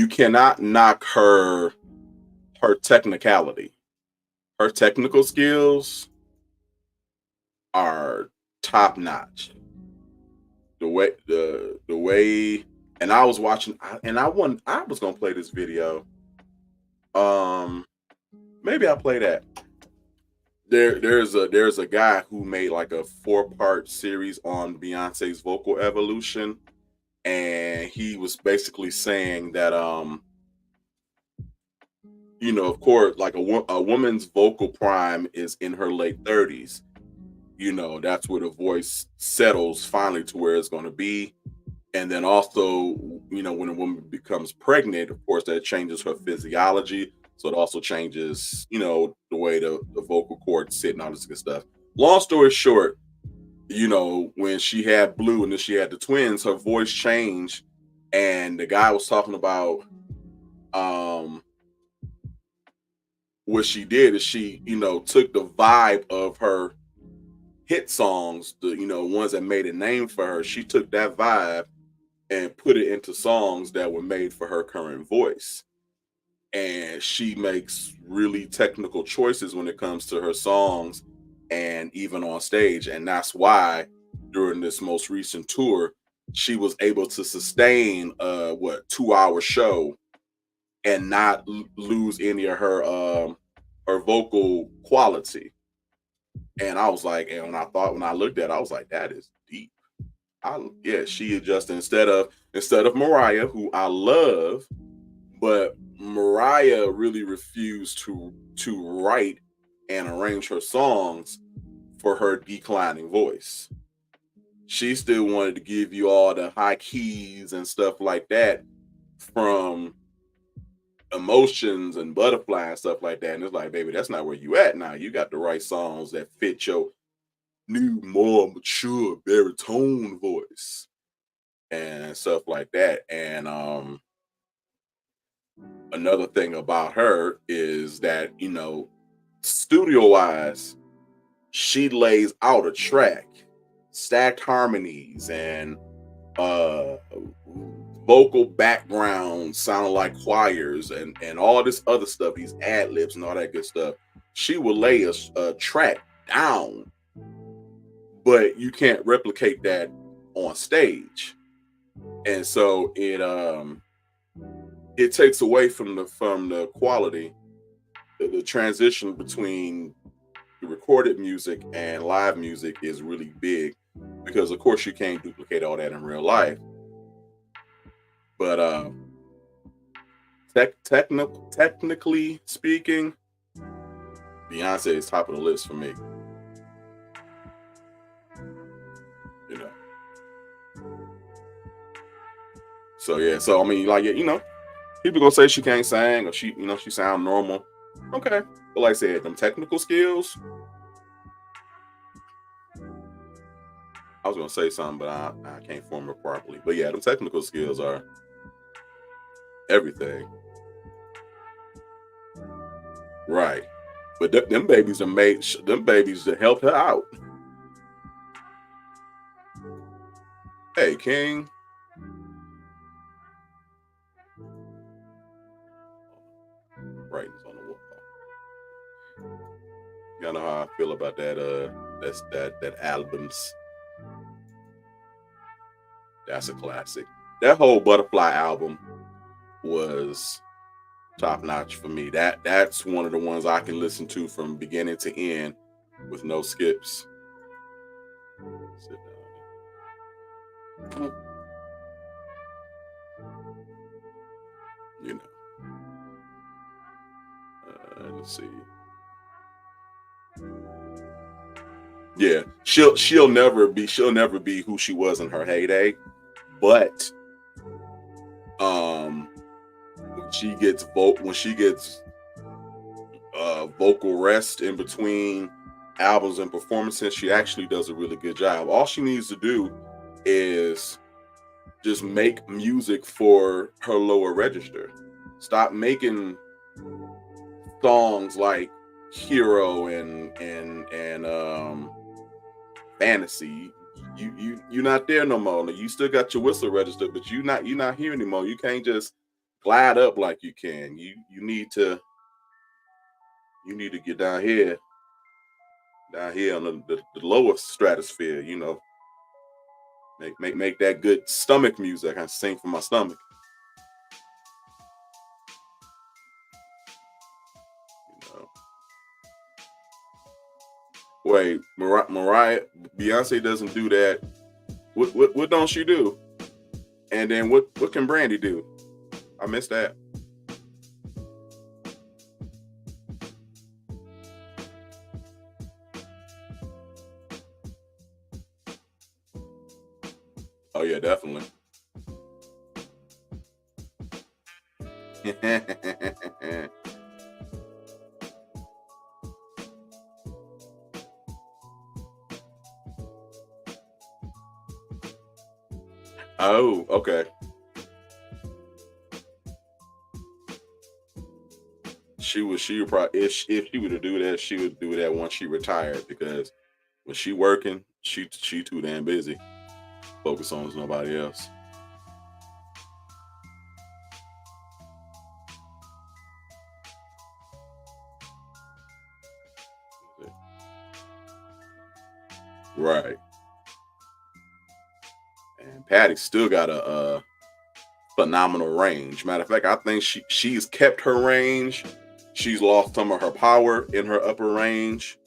cannot knock her technicality. Her technical skills are top notch. The way, and I was watching, and I was gonna play this video. Maybe I'll play that. There's a guy who made like a 4-part series on Beyonce's vocal evolution, and he was basically saying that of course, like a woman's vocal prime is in her late 30s. That's where the voice settles finally to where it's going to be. And then also, when a woman becomes pregnant, of course, that changes her physiology. So it also changes, the way the vocal cords sit and all this good stuff. Long story short, when she had Blue and then she had the twins, her voice changed. And the guy was talking about what she did is she, took the vibe of her hit songs, the ones that made a name for her. She took that vibe and put it into songs that were made for her current voice. And she makes really technical choices when it comes to her songs and even on stage. And that's why during this most recent tour, she was able to sustain 2-hour show and not lose any of her vocal quality. And I was like, and when I looked at it, I was like, that is deep. She adjusted instead of Mariah, who I love, but Mariah really refused to write and arrange her songs for her declining voice. She still wanted to give you all the high keys and stuff like that from Emotions and Butterfly and stuff like that. And it's like, baby, that's not where you at now. You got to write songs that fit your new, more mature baritone voice and stuff like that. And another thing about her is that, studio wise, she lays out a track, stacked harmonies and vocal backgrounds sounding like choirs and all this other stuff, these ad libs and all that good stuff. She will lay a track down, but you can't replicate that on stage. And so it takes away from the quality. The transition between the recorded music and live music is really big because of course you can't duplicate all that in real life. But technically speaking, Beyonce is top of the list for me. So yeah, so I mean, like, people gonna say she can't sing or she sound normal. Okay, but like I said, them technical skills. I was gonna say something, but I can't form it properly. But yeah, them technical skills are everything. Right. But them babies are made. Them babies that helped her out. Hey, King. writings on the wall. You know how I feel about that. That album's that's a classic. That whole Butterfly album was top notch for me. That's one of the ones I can listen to from beginning to end with no skips. Sit down. You know. Let's see. Yeah, she'll never be who she was in her heyday, but when she gets vocal rest in between albums and performances, she actually does a really good job. All she needs to do is just make music for her lower register. Stop making songs like Hero and Fantasy. You're not there no more. You still got your whistle register, but you're not here anymore. You can't just glide up like you can. You need to get down here on the lower stratosphere. You know, make that good stomach music. I can sing from my stomach. You know. Wait, Mariah, Beyonce doesn't do that. What don't she do? And then what can Brandy do? I missed that. Oh yeah, definitely. Oh, okay. She would probably if she were to do that, she would do that once she retired, because when she working, she too damn busy. Focus on nobody else. Right. And Patty still got a phenomenal range. Matter of fact, I think she's kept her range. She's lost some of her power in her upper range,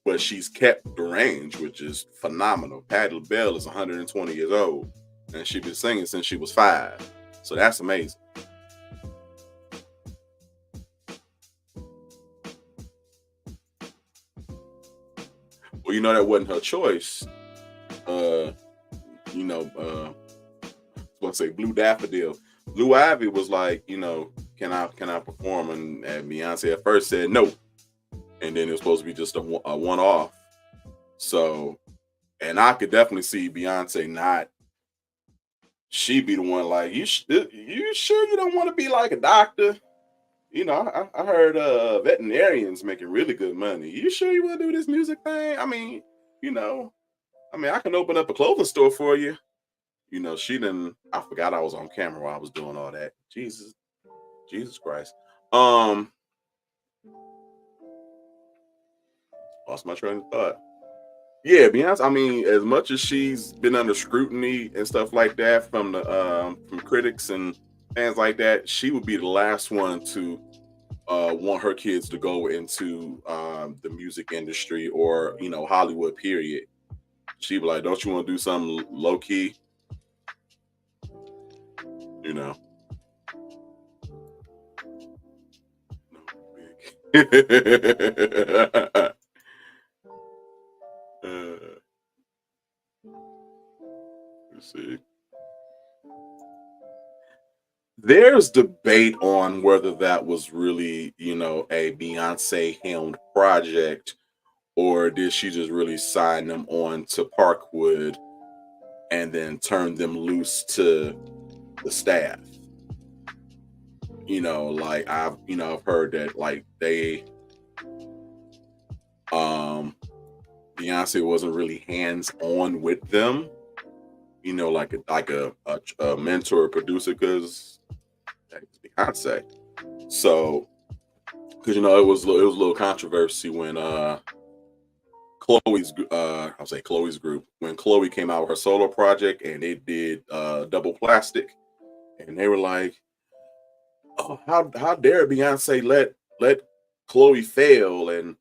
but she's kept the range, which is phenomenal. Patti LaBelle is 120 years old, and she's been singing since she was 5. So that's amazing. Well, you know that wasn't her choice. You know, I was gonna say Blue Daffodil. Blue Ivy was like, you know, can I perform? And Beyonce at first said no, and then it was supposed to be just a one off. So, and I could definitely see Beyonce not. She be the one like, you sure you don't want to be like a doctor? You know, I heard veterinarians making really good money. You sure you want to do this music thing? I mean, you know, I can open up a clothing store for you. You know, she didn't. I forgot I was on camera while I was doing all that. Jesus Christ. Lost my train of thought. Yeah, Beyonce. I mean, as much as she's been under scrutiny and stuff like that from the from critics and fans like that, she would be the last one to want her kids to go into the music industry or, you know, Hollywood. Period. She'd be like, "Don't you want to do something low key?" You know. Let's see. There's debate on whether that was really, you know, a Beyonce helmed project, or did she just really sign them on to Parkwood and then turn them loose to the staff? You know, like I've heard that like they Beyonce wasn't really hands on with them, you know, like a mentor or producer, because Beyonce. So because it was a little controversy when I'll say Chloe's group, when Chloe came out with her solo project and they did Double Plastic, and they were like, oh, how dare Beyonce let Chloe fail, and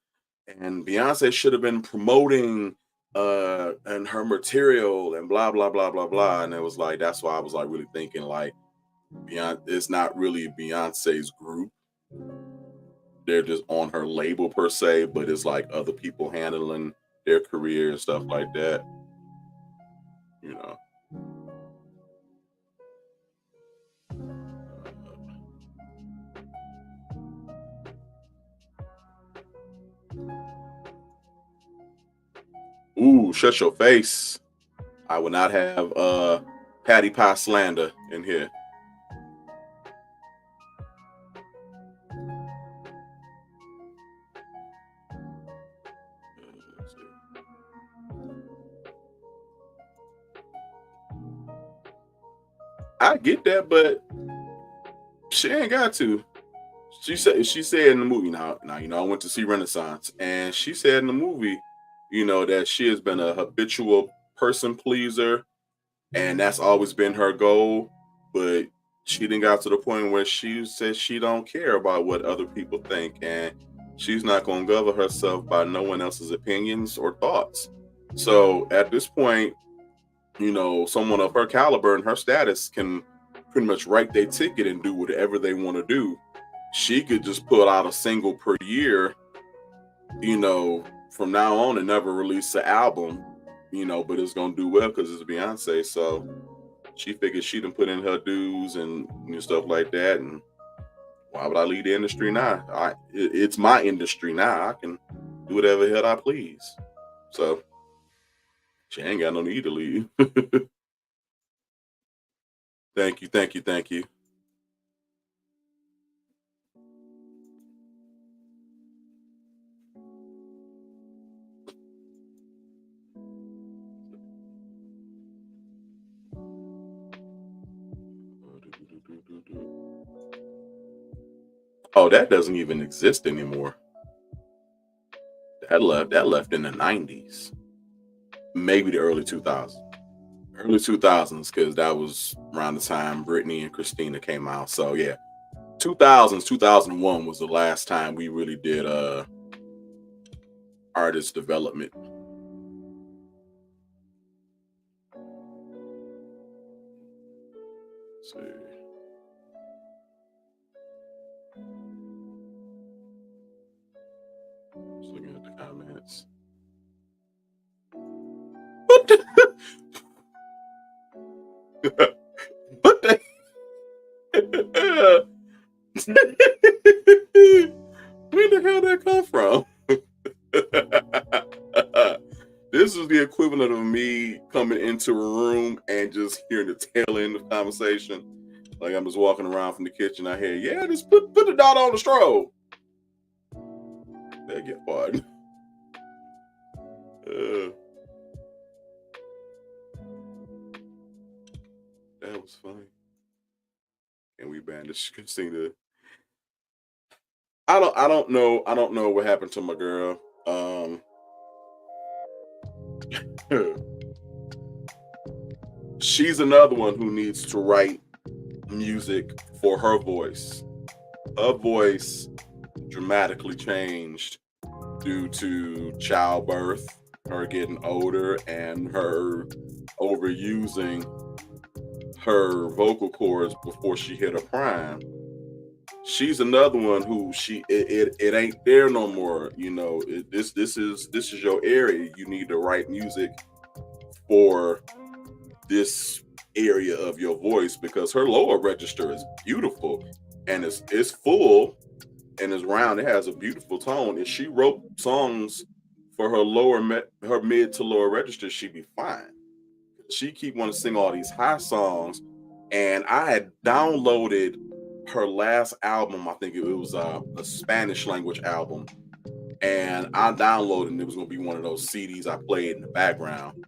Beyonce should have been promoting and her material and blah blah blah blah blah. And it was like, that's why I was like really thinking like, Beyonce, it's not really Beyonce's group. They're just on her label per se, but it's like other people handling their career and stuff like that. You know. Ooh, shut your face. I would not have Patty Pie slander in here. I get that, but she ain't got to. She said in the movie, now I went to see Renaissance, and she said in the movie, that she has been a habitual person pleaser, and that's always been her goal. But she didn't got to the point where she says she don't care about what other people think, and she's not going to govern herself by no one else's opinions or thoughts. So at this point, someone of her caliber and her status can pretty much write their ticket and do whatever they want to do. She could just put out a single per year, from now on, and never release an album, but it's gonna do well because it's Beyonce. So she figured she done put in her dues and stuff like that. And why would I leave the industry now? It's my industry now. I can do whatever the hell I please. So she ain't got no need to leave. Thank you, thank you, thank you. Oh, that doesn't even exist anymore. That left in the 90s. Maybe the early 2000s. Early 2000s, because that was around the time Britney and Christina came out. So yeah. 2000s, 2001 was the last time we really did artist development. Let's see. Just looking at the comments. What the, what the where the hell did that come from? This is the equivalent of me coming into a room and just hearing the tail end of conversation. Like I'm just walking around from the kitchen. I hear, yeah, just put the dot on the strobe. Beg your pardon. That was funny. And we banished Christina. I don't know what happened to my girl. She's another one who needs to write music for her voice. Her voice dramatically changed due to childbirth, her getting older, and her overusing her vocal cords before she hit her prime. She's another one who it ain't there no more. This is your area. You need to write music for this area of your voice, because her lower register is beautiful and it's full and it's round. It has a beautiful tone. If she wrote songs for her mid to lower register, she'd be fine. She keep wanting to sing all these high songs, and I had downloaded her last album. I think it was a Spanish language album, and I downloaded, and it was going to be one of those CDs I played in the background.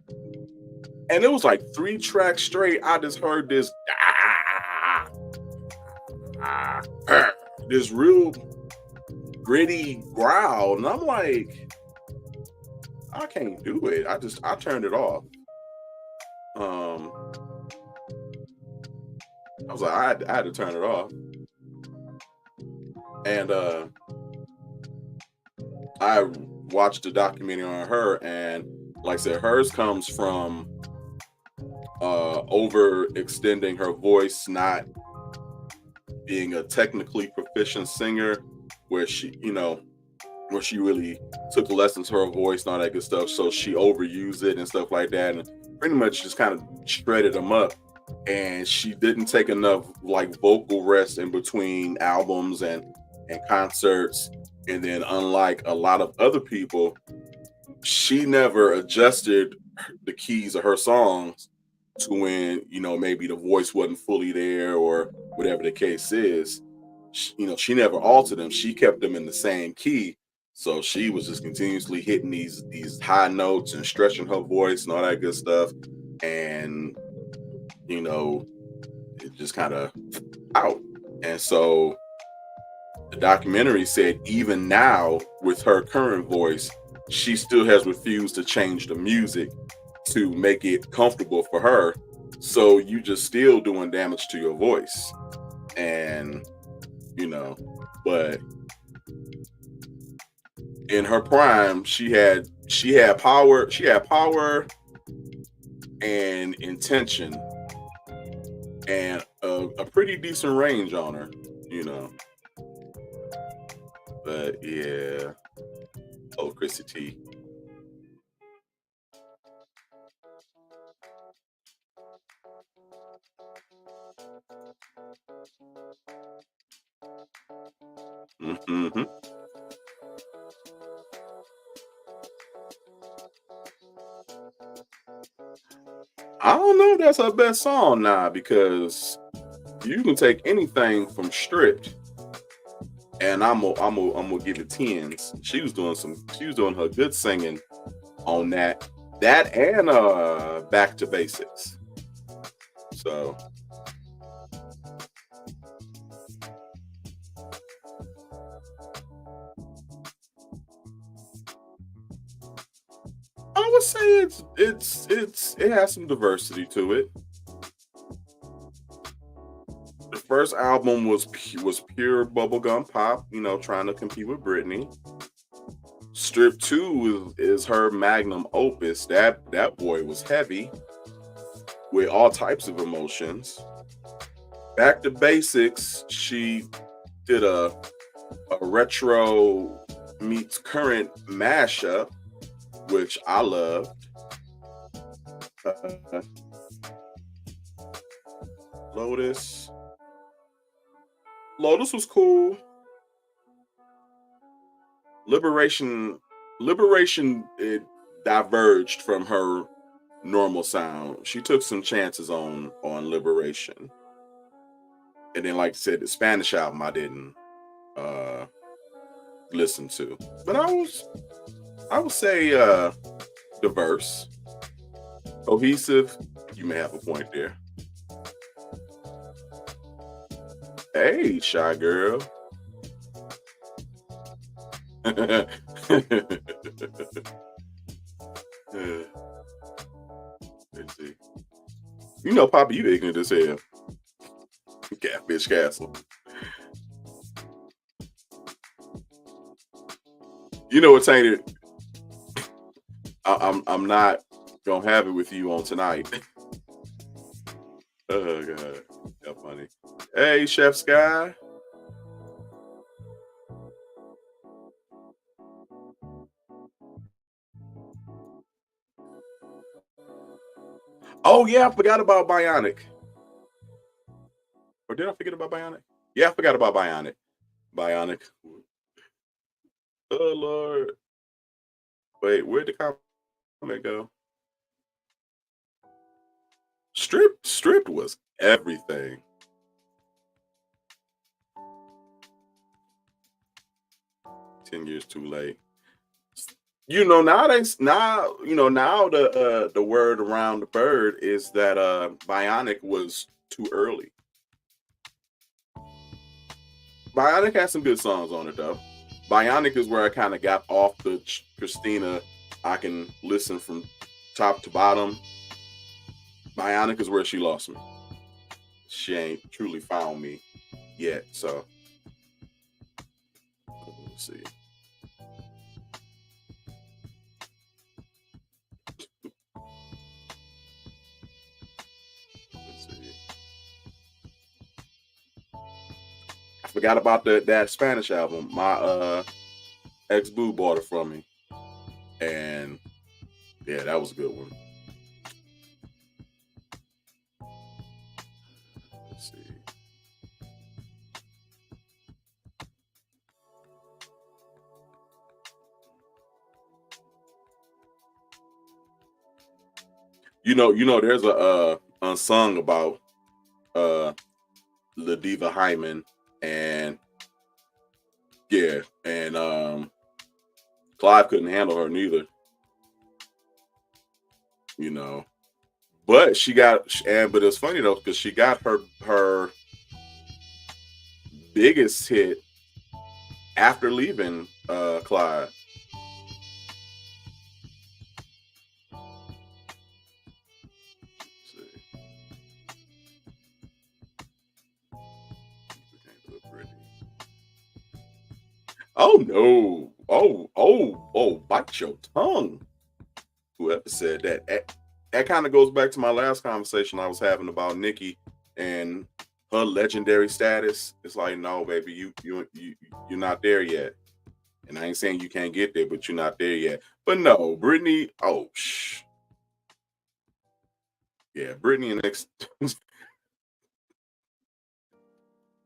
And it was like 3 tracks straight. I just heard this this real gritty growl, and I'm like, I can't do it. I turned it off. Um, I was like, I had to turn it off, and I watched a documentary on her, and like I said, hers comes from overextending her voice, not being a technically proficient singer, where where she really took lessons to her voice and all that good stuff. So she overused it and stuff like that, and pretty much just kind of shredded them up. And she didn't take enough like vocal rest in between albums and concerts. And then, unlike a lot of other people, she never adjusted the keys of her songs to when maybe the voice wasn't fully there or whatever the case is. She never altered them. She kept them in the same key. So she was just continuously hitting these high notes and stretching her voice and all that good stuff. And it just kind of out. And so the documentary said even now with her current voice, she still has refused to change the music to make it comfortable for her. So you just still doing damage to your voice. And but in her prime, she had power and intention and a pretty decent range on her, but yeah. Oh, Chrissy T. Mm-hmm. I don't know if that's her best song now, because you can take anything from Stripped, and I'm gonna give it tens. She was doing her good singing on that and Back to Basics. So I would say it has some diversity to it. The first album was pure bubblegum pop, trying to compete with Britney. Strip 2 is her magnum opus. That boy was heavy with all types of emotions. Back to Basics, she did a retro meets current mashup, which I loved. Uh, Lotus was cool. Liberation, it diverged from her normal sound. She took some chances on Liberation. And then, like I said, the Spanish album I didn't uh listen to. But I would say diverse, cohesive. You may have a point there. Hey, shy girl. Let's see. Papa, you ignorant as hell. Catfish Castle. What's tainted? I'm not gonna have it with you on tonight. Oh god, that's funny. Hey, Chef Sky. Oh yeah, I forgot about Bionic. Or did I forget about Bionic? Yeah, I forgot about Bionic. Bionic. Oh Lord. Wait, where'd the comment go? Stripped was everything. $10 too late. Nowadays, now the word around the bird is that Bionic was too early. Bionic has some good songs on it though. Bionic is where I kind of got off the Christina. I can listen from top to bottom. Bionic is where she lost me. She ain't truly found me yet. So let's see. I forgot about that Spanish album. My ex-boo bought it from me. And yeah, that was a good one. Let's see. You know, there's a unsung about La Diva Hyman, and yeah, and Clive couldn't handle her neither. You know, but she got, but it's funny though, because she got her biggest hit after leaving Clive. Oh no! Oh! Bite your tongue. Whoever said that? That kind of goes back to my last conversation I was having about Nikki and her legendary status. It's like, no, baby, you're not there yet. And I ain't saying you can't get there, but you're not there yet. But no, Brittany. Oh, yeah, Brittany and X.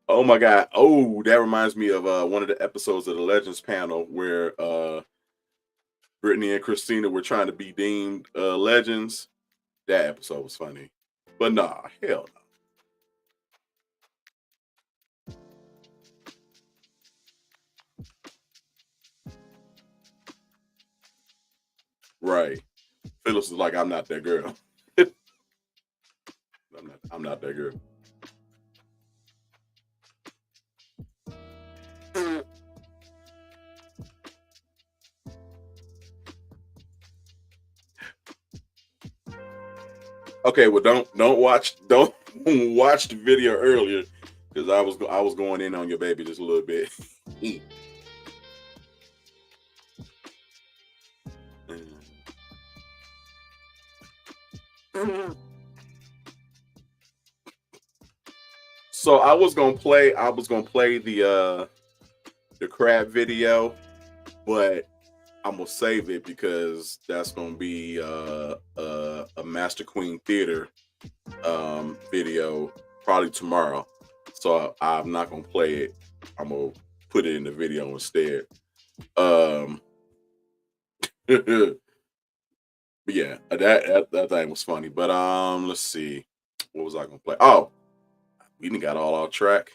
Oh my God! Oh, that reminds me of one of the episodes of the Legends panel where Brittany and Christina were trying to be deemed legends. That episode was funny, but nah, hell no. Right. Phyllis is like, I'm not that girl. I'm not that girl. Okay, well, don't watch the video earlier, because I was going in on your baby just a little bit. So I was gonna play the crab video, but I'm gonna save it because that's gonna be a Master Queen Theater video probably tomorrow. So I'm not gonna play it. I'm gonna put it in the video instead. But yeah, that thing was funny. But let's see, what was I gonna play? Oh, we didn't got all our track.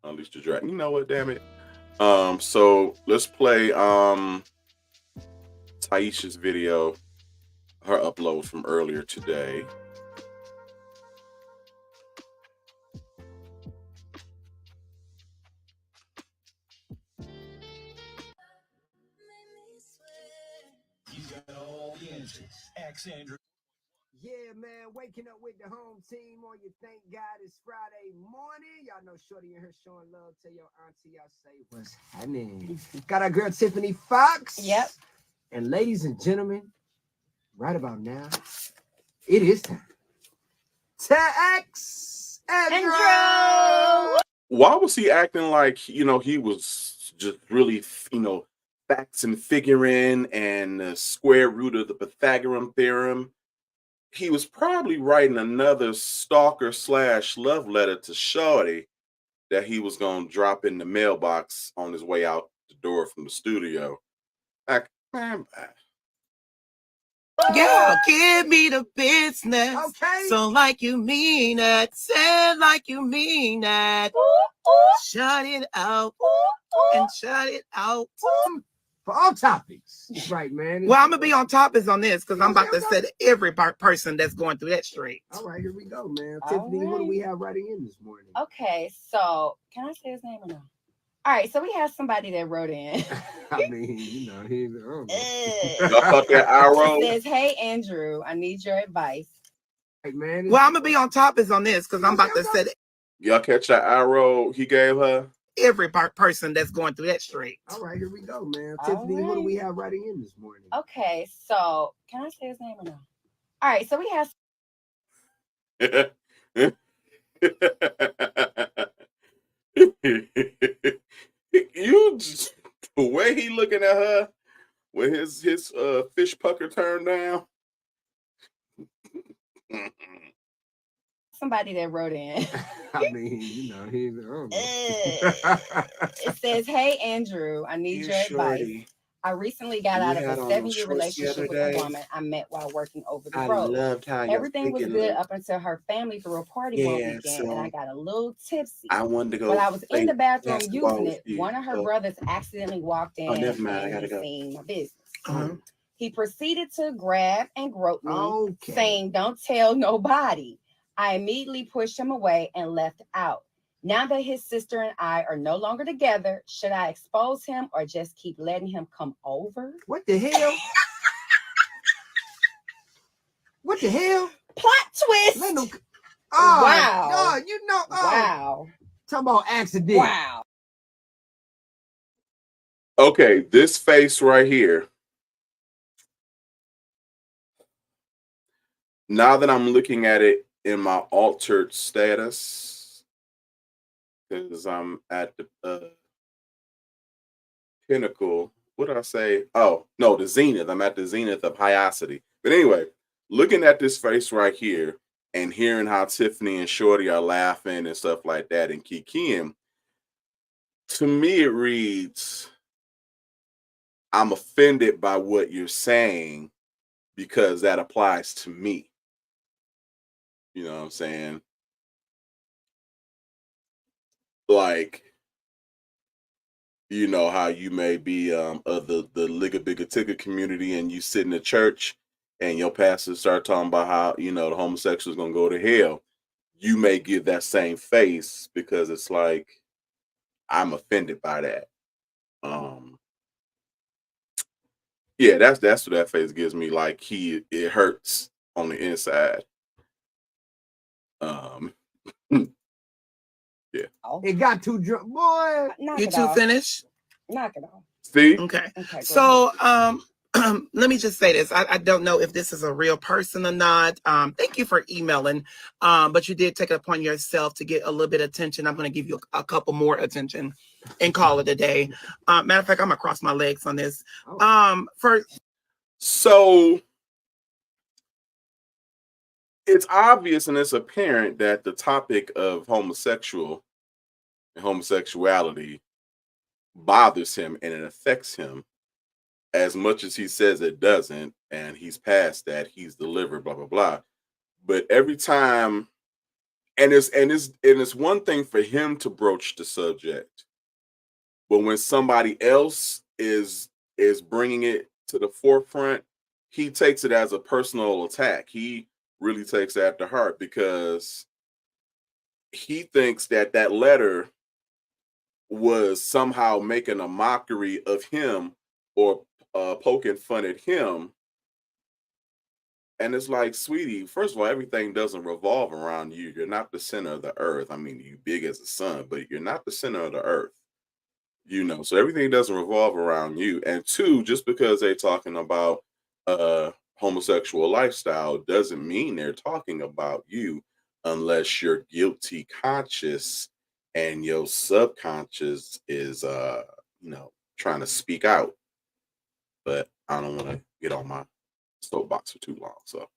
Unleash the Dragon. You know what? Damn it. So let's play Taisha's video, her upload from earlier today. Yeah, man, waking up with the home team on your Thank God It's Friday morning. Y'all know Shorty and her showing love. Tell your auntie I say what's happening. Got our girl Tiffany Fox. Yep. And ladies and gentlemen, right about now, it is time to X Andrew. Why was he acting like, he was just really, facts and figuring and the square root of the Pythagorean theorem? He was probably writing another stalker / love letter to Shorty that he was going to drop in the mailbox on his way out the door from the studio. Like, man, Girl, give me the business. Okay. So like you mean it. Say it like you mean it. Shut it out and shut it out. for all topics. Right, man. Well, I'm gonna be on topics on this because I'm about to Okay. set every person that's going through that straight. All right, here we go, man. All Tiffany, who do right. we have writing in this morning? Okay, so can I say his name or no? All right, so we have somebody that wrote in. I mean, you know, he's. I don't It Y'all caught that arrow? says, "Hey Andrew, I need your advice." Right, man. Well, I'm gonna be on topics on this because I'm about to set Y'all catch that arrow he gave her? every person that's going through that straight. All right, here we go, man. All Tiffany, who do we right. have writing in this morning? Okay, so can I say his name or no? All right, so we have You just, the way he looking at her with his fish pucker turned down. somebody that wrote in. I mean, you know, he's. I don't know. It says, "Hey Andrew, I need your advice. I recently got out of a 7-year relationship with a woman I met while working over the road. loved how Everything was good up until her family threw a party one Yeah, weekend, and so I got a little tipsy. I wanted to go. While I was in play the bathroom basketball using with it, you, one of her so- brothers accidentally walked in never mind, I and gotta he go. seen my business. Uh-huh. He proceeded to grab and grope me, Okay. saying, "Don't tell nobody." I immediately pushed him away and left out. Now that his sister and I are no longer together, should I expose him or just keep letting him come over? What the hell? What the hell? Plot twist. Let them. Oh, Wow. God, you know. Oh, Wow. talking about accident. Wow. Okay, this face right here. Now that I'm looking at it in my altered status, because I'm at the pinnacle. What did I say? Oh, no, the zenith. I'm at the zenith of hiosity. But anyway, looking at this face right here and hearing how Tiffany and Shorty are laughing and stuff like that and kikiing, to me it reads, I'm offended by what you're saying because that applies to me. You know what I'm saying? Like, you know how you may be of the Ligga Bigga Tigga community and you sit in the church and your pastor start talking about how, you know, the homosexual's gonna go to hell. You may give that same face because it's like, I'm offended by that. Yeah, that's what that face gives me. Like it hurts on the inside. Yeah. It got too drunk, boy. Knock You it two off. finished? Knock it off. See? Okay. Okay. Go So let me just say this. I don't know if this is a real person or not. Thank you for emailing. But you did take it upon yourself to get a little bit of attention. I'm going to give you a couple more attention and call it a day. Matter of fact, I'm going to cross my legs on this. So it's obvious and it's apparent that the topic of homosexuality bothers him and it affects him as much as he says it doesn't, and he's past that, he's delivered, blah blah blah. But every time, and it's one thing for him to broach the subject, but when somebody else is bringing it to the forefront, he takes it as a personal attack. He really takes that to heart because he thinks that letter was somehow making a mockery of him or poking fun at him. And it's like, sweetie, first of all, everything doesn't revolve around you. You're not the center of the earth. I mean, you big as the sun, but you're not the center of the earth. You know, so everything doesn't revolve around you. And two, just because they're talking about homosexual lifestyle doesn't mean they're talking about you unless you're guilty conscious and your subconscious is you know, trying to speak out. But I don't want to get on my soapbox for too long. So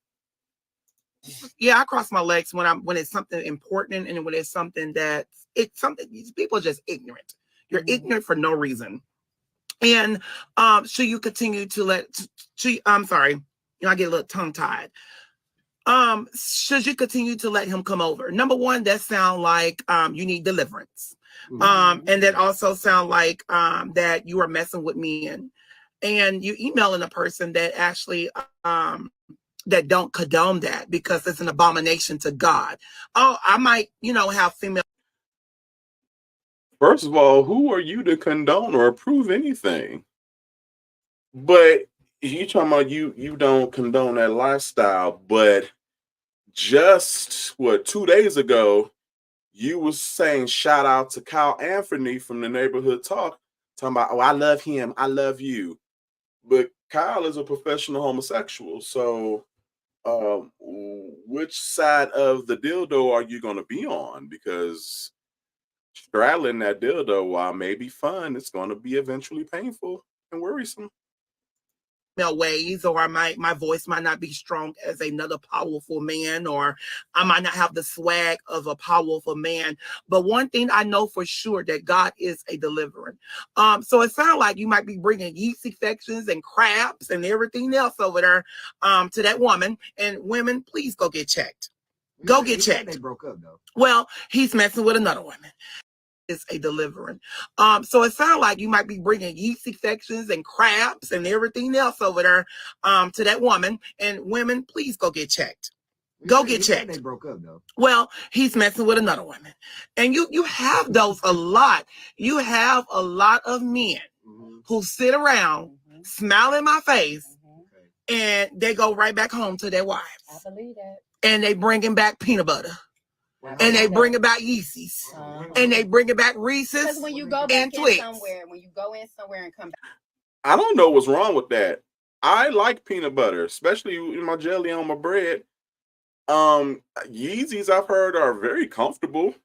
yeah, I cross my legs when it's something important and when it's something that it's something people are just ignorant. You're ignorant for no reason. And should you continue to I'm sorry, I get a little tongue tied. Should you continue to let him come over? Number one, that sound like you need deliverance. And that also sound like that you are messing with men. and you emailing a person that actually that don't condone that because it's an abomination to God. Oh, I might, have female. First of all, who are you to condone or approve anything? But you talking about you don't condone that lifestyle, but just 2 days ago, you was saying shout out to Kyle Anthony from the Neighborhood Talk, talking about, oh, I love him, I love you. But Kyle is a professional homosexual, so which side of the dildo are you going to be on? Because straddling that dildo, while may be fun, it's going to be eventually painful and worrisome. Ways, or my voice might not be strong as another powerful man, or I might not have the swag of a powerful man. But one thing I know for sure, that God is a deliverer. So it sounds like you might be bringing yeast infections and crabs and everything else over there to that woman. And women, please go get checked. Go get checked. They broke up though. Well, he's messing with another woman. Is a deliverance. So it sounds like you might be bringing yeast infections and crabs and everything else over there to that woman. And women, please go get checked. Go get checked. They broke up though. Well, he's messing with another woman, and you have those a lot. You have a lot of men who sit around, smile in my face, and they go right back home to their wives. I believe that. And they bringing back peanut butter. And they bring about Yeezys, and they bring about Reese's. Because when you go back in somewhere, and come back, I don't know what's wrong with that. I like peanut butter, especially in my jelly on my bread. Yeezys, I've heard, are very comfortable,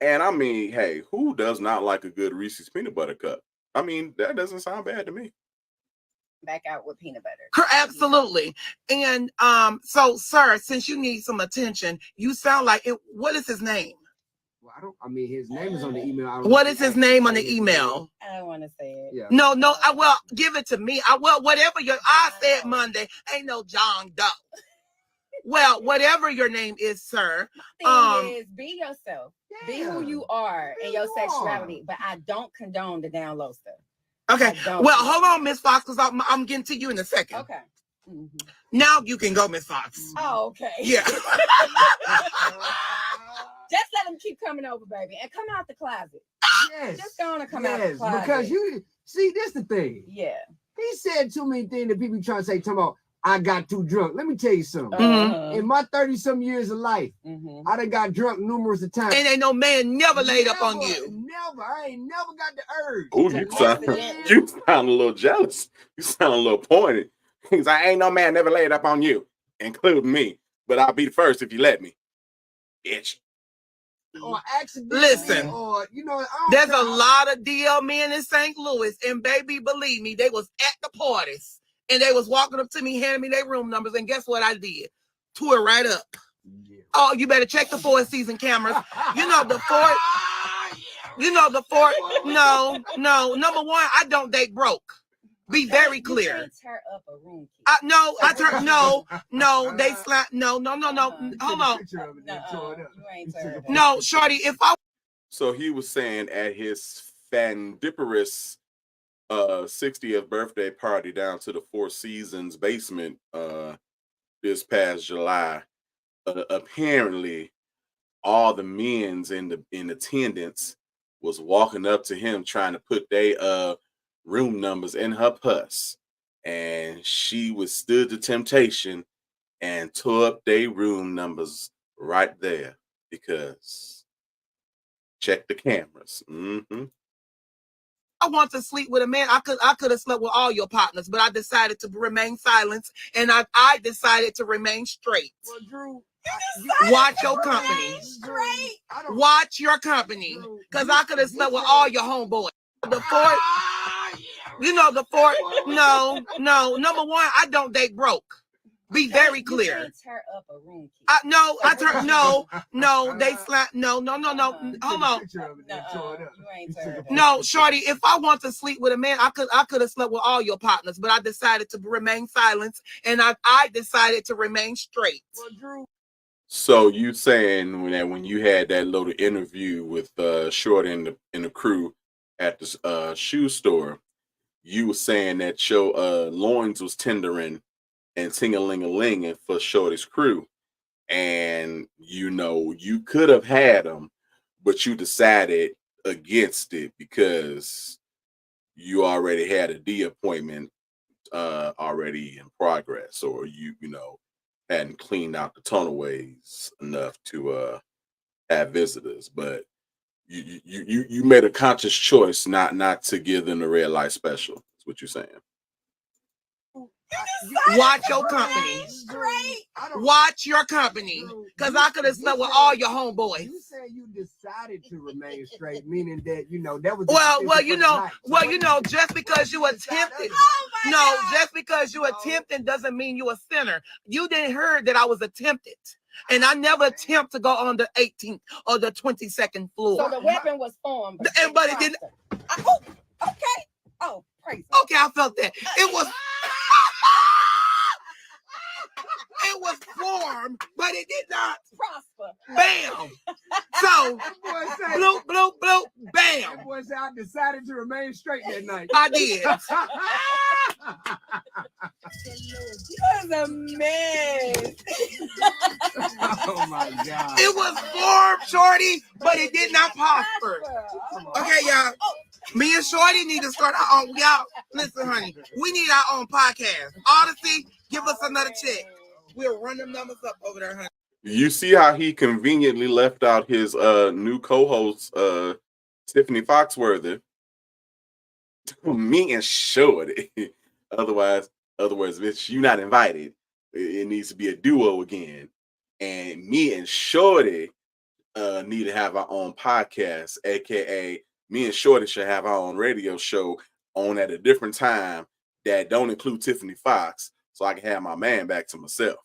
and I mean, hey, who does not like a good Reese's peanut butter cup? I mean, that doesn't sound bad to me. Back out with peanut butter. Absolutely. And so sir, since you need some attention, you sound like it. What is his name? Well, his name is on the email. What is his name on the email? I don't want to say it. Yeah. No, well, give it to me. Whatever I said Monday, ain't no John Doe. Well, whatever your name is, sir. Thing is, be yourself. Yeah. Be who you are in your sexuality. But I don't condone the down low stuff. Okay. Well, hold on, Miss Fox, because I'm getting to you in a second. Okay. Now you can go, Miss Fox. Oh, okay. Yeah. Just let them keep coming over, baby, and come out the closet. Yes. Just gonna come out the closet. Because you see, this the thing. Yeah. He said too many things that people trying to say, talking about, I got too drunk. Let me tell you something. In my 30-some years of life, I done got drunk numerous of times. And ain't no man never laid up on you. Never. I ain't never got the urge. Oh, you sound a little jealous. You sound a little pointed. He's like, ain't no man never laid up on you, including me. But I'll be the first if you let me. Bitch. Or accidentally. Listen, or, there's a lot of DL men in St. Louis, and baby, believe me, they was at the parties. And they was walking up to me, handing me their room numbers, and guess what I did? Tore it right up. Yeah. Oh, you better check the 4-season cameras. The fourth. No. Number one, I don't date broke. Be very clear. You can't tear up a room. No. They slap. No. Hold on. No, shorty. If I. So he was saying at his fandiperous 60th birthday party down to the Four Seasons basement this past July, apparently all the men's in attendance was walking up to him trying to put their room numbers in her puss, and she withstood the temptation and tore up their room numbers right there because check the cameras. I want to sleep with a man. I could have slept with all your partners, but I decided to remain silent, and I decided to remain straight. Well, Drew, watch your company. Watch your company, because I could have slept with all your homeboys. The fourth. No. Number one, I don't date broke. Be very clear. You can't tear up a room. They slap. No. Hold on. No, shorty. If I want to sleep with a man, I could have slept with all your partners, but I decided to remain silent, and I decided to remain straight. Well, Drew. So you saying that when you had that little interview with Short and the crew at the shoe store, you were saying that your loins was tendering and ting-a-ling-a-linging for Shorty's crew. And, you know, you could have had them, but you decided against it because you already had a D appointment already in progress, or you know, hadn't cleaned out the tunnelways enough to have visitors. But you made a conscious choice not to give them the red light special. That's what you're saying. Watch your company. Watch your company. Because I could have slept with all your homeboys. You said you decided to remain straight, meaning that, you know, that was just because you attempted. Just because you attempted doesn't mean you a sinner. You didn't hear that I was attempted. And I never attempt to go on the 18th or the 22nd floor. So the weapon was formed. But it didn't. Okay. Oh, praise. Okay, I felt that. It was. It was formed, but it did not prosper. Bam. So, bloop, bloop, bloop, bam. That boy said I decided to remain straight that night. I did. It was a mess. Oh my God. It was formed, Shorty, but it did not prosper. Okay, y'all. Me and Shorty need to start our own. Y'all, listen, honey. We need our own podcast. Odyssey, give us another check. We'll run them numbers up over there, honey. You see how he conveniently left out his new co-host, Tiffany Foxworthy. Me and Shorty. Otherwise, bitch, you not invited. It needs to be a duo again. And me and Shorty need to have our own podcast, aka me and Shorty should have our own radio show on at a different time that don't include Tiffany Fox, so I can have my man back to myself.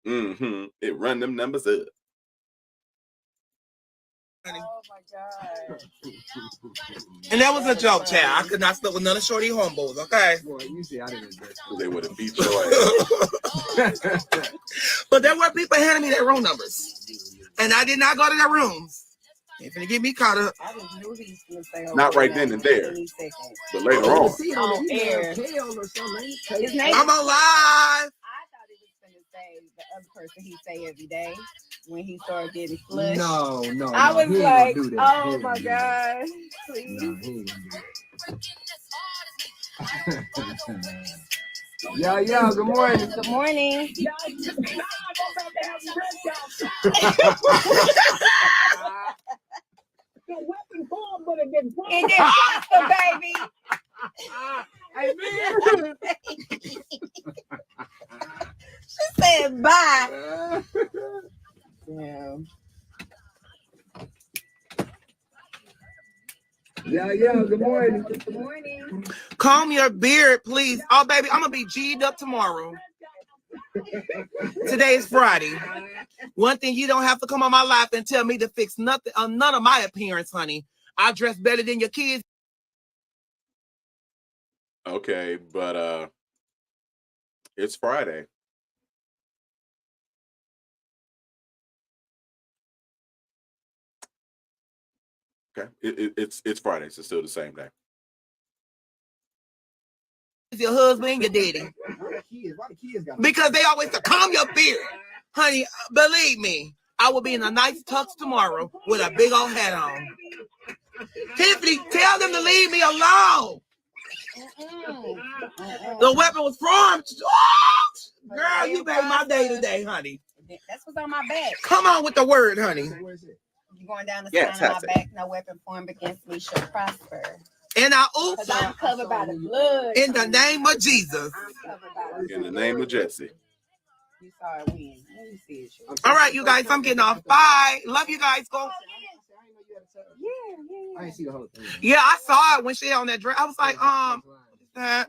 It run them numbers up. Oh my God. And that was a joke, child. I could not sleep with none of Shorty homeboys, okay? Boy, you see, I didn't address They would have beat your ass. But there were people handing me their room numbers. And I did not go to their rooms. They're gonna get me caught up. I just knew he was gonna say Not right then and there. But later on. On air. His name I'm alive. I thought he was gonna say the other person he say every day when he started getting flushed. No. I was he ain't like, gonna do that. oh my God. Please. No, he ain't gonna do that. Yo, good morning. Good morning. It didn't prosper, baby. Hey, man. She said bye. Yeah. Yo, good morning. Good morning. Comb your beard, please. Oh, baby, I'm gonna be G'd up tomorrow. Today is Friday. One thing, you don't have to come on my life and tell me to fix nothing, none of my appearance, honey. I dress better than your kids. Okay, but it's Friday. Okay, it's Friday, so it's still the same day. Your husband and your daddy. Why the kids got Because they always say, comb your beard. Honey, believe me, I will be in a nice tux tomorrow with a big old hat on. Tiffany, tell them to leave me alone. The weapon was formed. Oh, girl, you made my day today, honey. That's what's on my back. Come on with the word, honey. Where's it? You're going down the Yeah, sign on my tactic. back. No weapon formed against me shall prosper. And I Because I'm oops covered by the blood. in the name of Jesus. I'm covered by the In the name of Jesse. You saw it win. Let me see it. All right, you guys, I'm getting off. Bye. Love you guys. Go. I didn't see the whole thing. Yeah, I saw it when she on that dress. I was like, that. I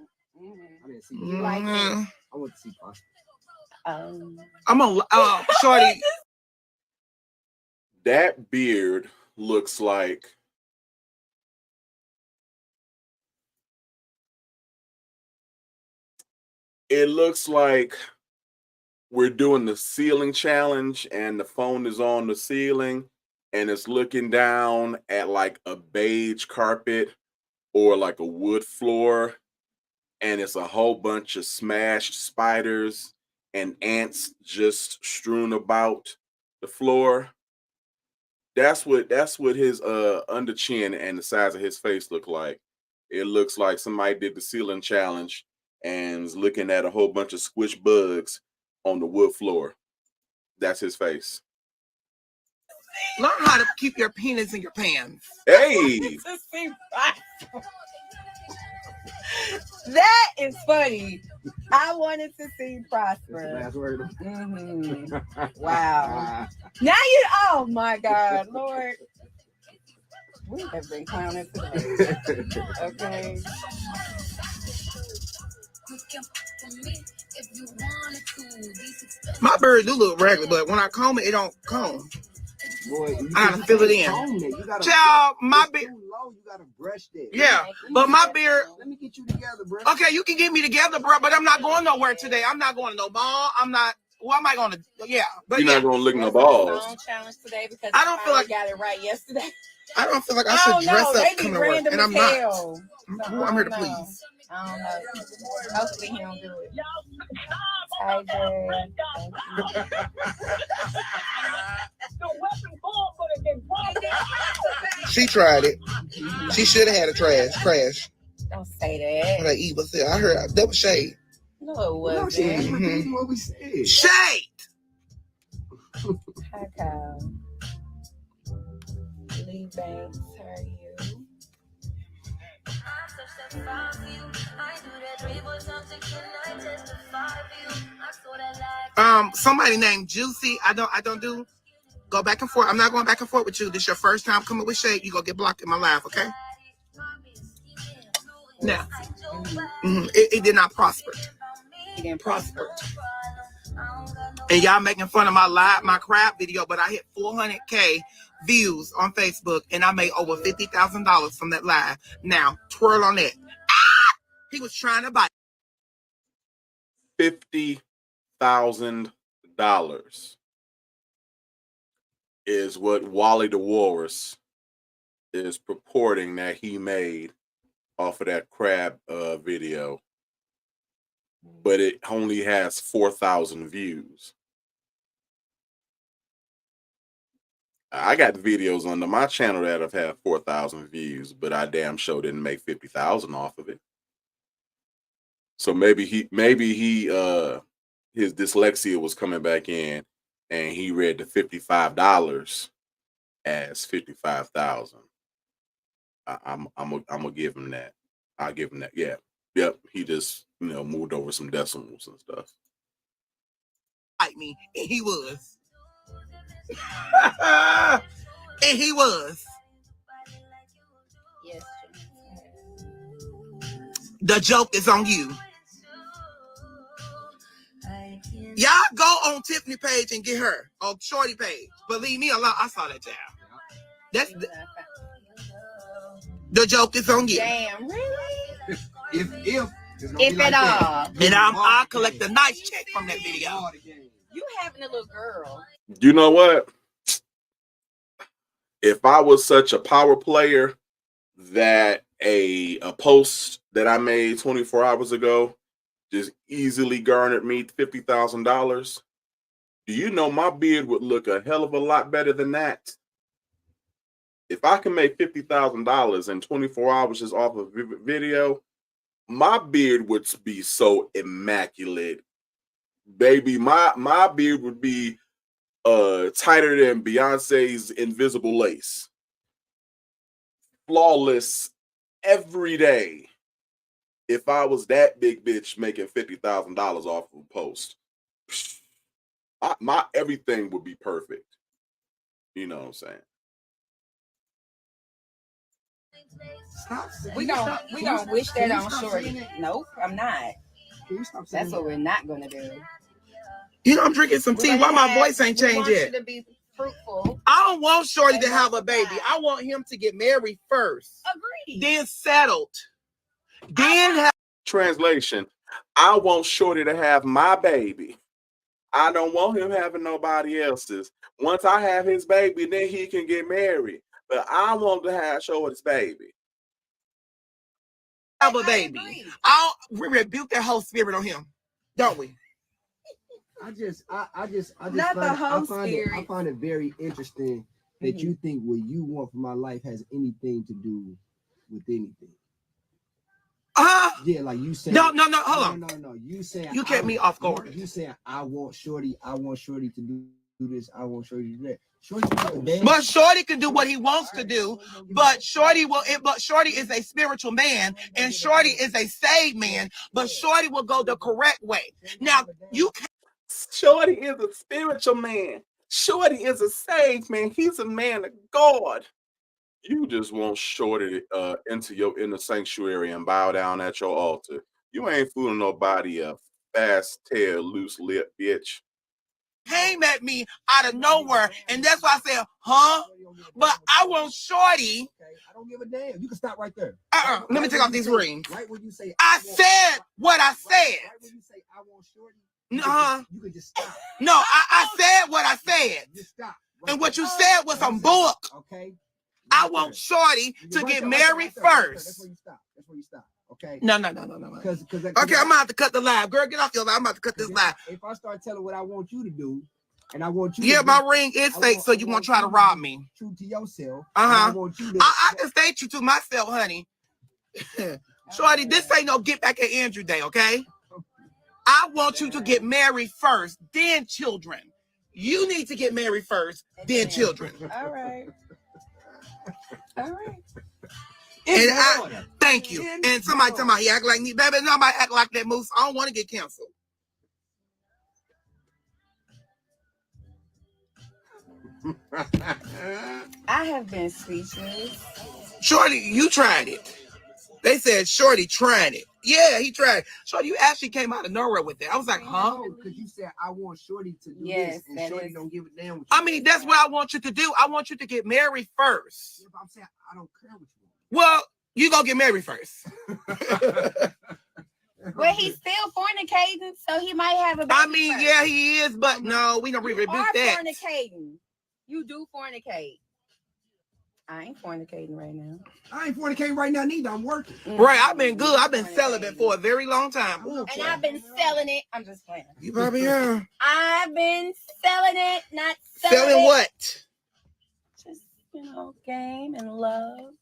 didn't see it. You like it? I want to see Prosper. I'm a Shorty. That beard looks like we're doing the ceiling challenge and the phone is on the ceiling and it's looking down at like a beige carpet or like a wood floor, and it's a whole bunch of smashed spiders and ants just strewn about the floor. That's what his under chin and the size of his face look like. It looks like somebody did the ceiling challenge and is looking at a whole bunch of squish bugs on the wood floor. That's his face. Learn how to keep your penis in your pants. Hey, that is funny. I wanted to see That's the prosper. last word. Wow. Now you, oh my God, Lord. We have been clowning today. Okay. My bird do look regular, but when I comb it, it don't comb. Boy, I gotta fill it in. You gotta, Child, my it's beard. too low. You gotta brush that. Yeah, but my beard. Let me get you together, bro. Okay, you can get me together, bro, but I'm not going nowhere today. I'm not going to no mall. I'm not. What am I going to? Yeah, but you're yeah. not gonna lick no Was it a balls. song challenge today because I don't feel like- got it right yesterday. I don't feel like I I should don't dress know. up They be coming to work, random and I'm as not. hell. I'm here to I don't know. please. I don't know. Hopefully he don't do it. Hi, Jay. Thank you. She tried it. She should have had a crash. Don't say Like Eva said, I heard that was shade. that. No, it No, she ain't wasn't. repeating what we said. Shade. Hi, Kyle. Lee Banks, how are you? Somebody named Juicy. I don't do. Go back and forth. I'm not going back and forth with you. This your first time coming with shade. You gonna get blocked in my live, okay? Now, it did not prosper. He didn't prosper. And y'all making fun of my crap video, but I hit 400K views on Facebook, and I made over $50,000 from that live. Now, twirl on that. He was trying to buy $50,000 is what Wally the Walrus is purporting that he made off of that crab video, but it only has 4,000 views. I got videos under my channel that have had 4,000 views, but I damn sure didn't make 50,000 off of it. So maybe his dyslexia was coming back in, and he read the $55 as 55,000. I'm gonna give him that. I'll give him that. Yeah, yep. He just moved over some decimals and stuff. me, and he was. And he was. Yes. The joke is on you. Y'all go on Tiffany page and get her on Shorty page. Believe me, I saw that child. That's the joke is on you. Damn, really? If at all. And I'll collect a nice check from that video. You having a little girl. You know what? If I was such a power player that a post that I made 24 hours ago just easily garnered me $50,000, do you know my beard would look a hell of a lot better than that? If I can make $50,000 in 24 hours just off of video, my beard would be so immaculate. Baby, my beard would be tighter than Beyonce's invisible lace. Flawless every day. If I was that big bitch making $50,000 off of a post, my everything would be perfect. You know what I'm saying? We gonna wish that on Shorty. Nope, I'm not. That's what we're not gonna do. I'm drinking some tea. Why my voice ain't changed yet? To be fruitful. I don't want Shorty to have a baby. I want him to get married first. Agreed. Then settled. Then have. Translation: I want Shorty to have my baby. I don't want him having nobody else's. Once I have his baby, then he can get married. But I want to have Shorty's baby. have a baby. We rebuke that whole spirit on him, don't we? I just Not the whole spirit. I find it very interesting that you think what you want from my life has anything to do with anything. Yeah, like you say. No, hold on. No. You saying you kept me off guard. You saying I want Shorty to do this. I want Shorty to do that. But Shorty can do what he wants to do. But Shorty is a spiritual man, and Shorty is a saved man. But Shorty will go the correct way. Now you can't. Shorty is a spiritual man. Shorty is a saved man. He's a man of God. You just want Shorty into your inner sanctuary and bow down at your altar. You ain't fooling nobody, a fast tail, loose lip bitch. Came at me out of nowhere, and that's why I said, huh? But I want Shorty. Okay, I don't give a damn. You can stop right there. Let me take off these rings. Right when you say I said what I said. Right when you say I want Shorty, you can just stop. No, I said what I said. Just stop. Right, and what you said was some book. Okay. I want Shorty to get married first. That's where you stop. Okay. No. Because okay, I'm gonna have to cut the live. Girl, get off your live. I'm about to cut this live. If I start telling what I want you to do, and I want you to my ring is fake, so you won't try to rob me. True to yourself. I can stay true to myself, honey. Shorty, this ain't no get back at Andrew Day, okay? I want you to get married first, then children. You need to get married first, then children. All right. And thank you. And somebody tell me he act like me, baby. Nobody act like that, Moose. I don't want to get canceled. I have been speechless. Shorty, you tried it. They said Shorty tried it. Yeah, he tried. Shorty, you actually came out of nowhere with that. I was like, huh? Because you said I want Shorty to do this, and Shorty don't give a damn. I mean, that's what I want you to do. I want you to get married first. Yeah, but I'm saying I don't care what you want. Well, you gonna get married first. Well, he's still fornicating, so he might have a baby. I mean, yeah, he is, but no, we don't rebuke that. Fornicating. You do fornicate. I ain't fornicating right now. I ain't fornicating right now neither. I'm working. Right, I've been good. I've been selling it for a very long time. And I've been selling it. I'm just playing. You probably are. I've been selling it, not selling what? Just, game and love.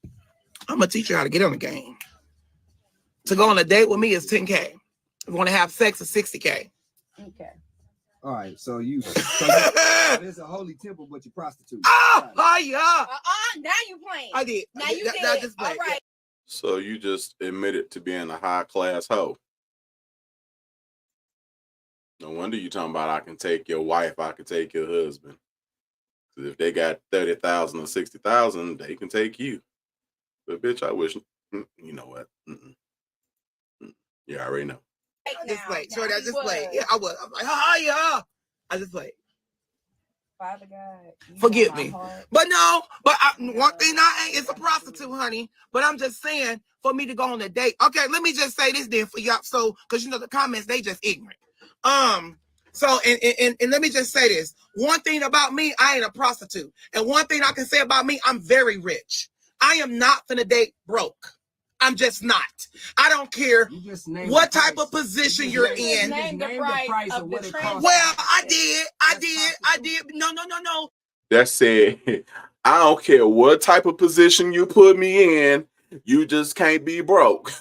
I'm gonna teach you how to get on the game. To go on a date with me is 10K. If you want to have sex, is 60K. Okay. All right, so it's a holy temple, but you prostitute. Oh yeah. Now you playing. I did. Now you did. All right. So you just admitted to being a high class hoe. No wonder you talking about I can take your wife, I can take your husband. Because if they got 30,000 or 60,000, they can take you. But bitch, I wish. You know what? Yeah, I already know. I just played. Shorty, I just played. Yeah, I was. I'm like, yeah. I just played. Father God, forgive me. But no, one thing I ain't is a prostitute, honey. But I'm just saying, for me to go on a date. Okay, let me just say this then for y'all. So, because the comments, they just ignorant. So and let me just say this. One thing about me, I ain't a prostitute. And one thing I can say about me, I'm very rich. I am not finna date broke. I'm just not. I don't care what type of position you're in. Name the price of the transaction. Well, I did. No. That said, I don't care what type of position you put me in. You just can't be broke.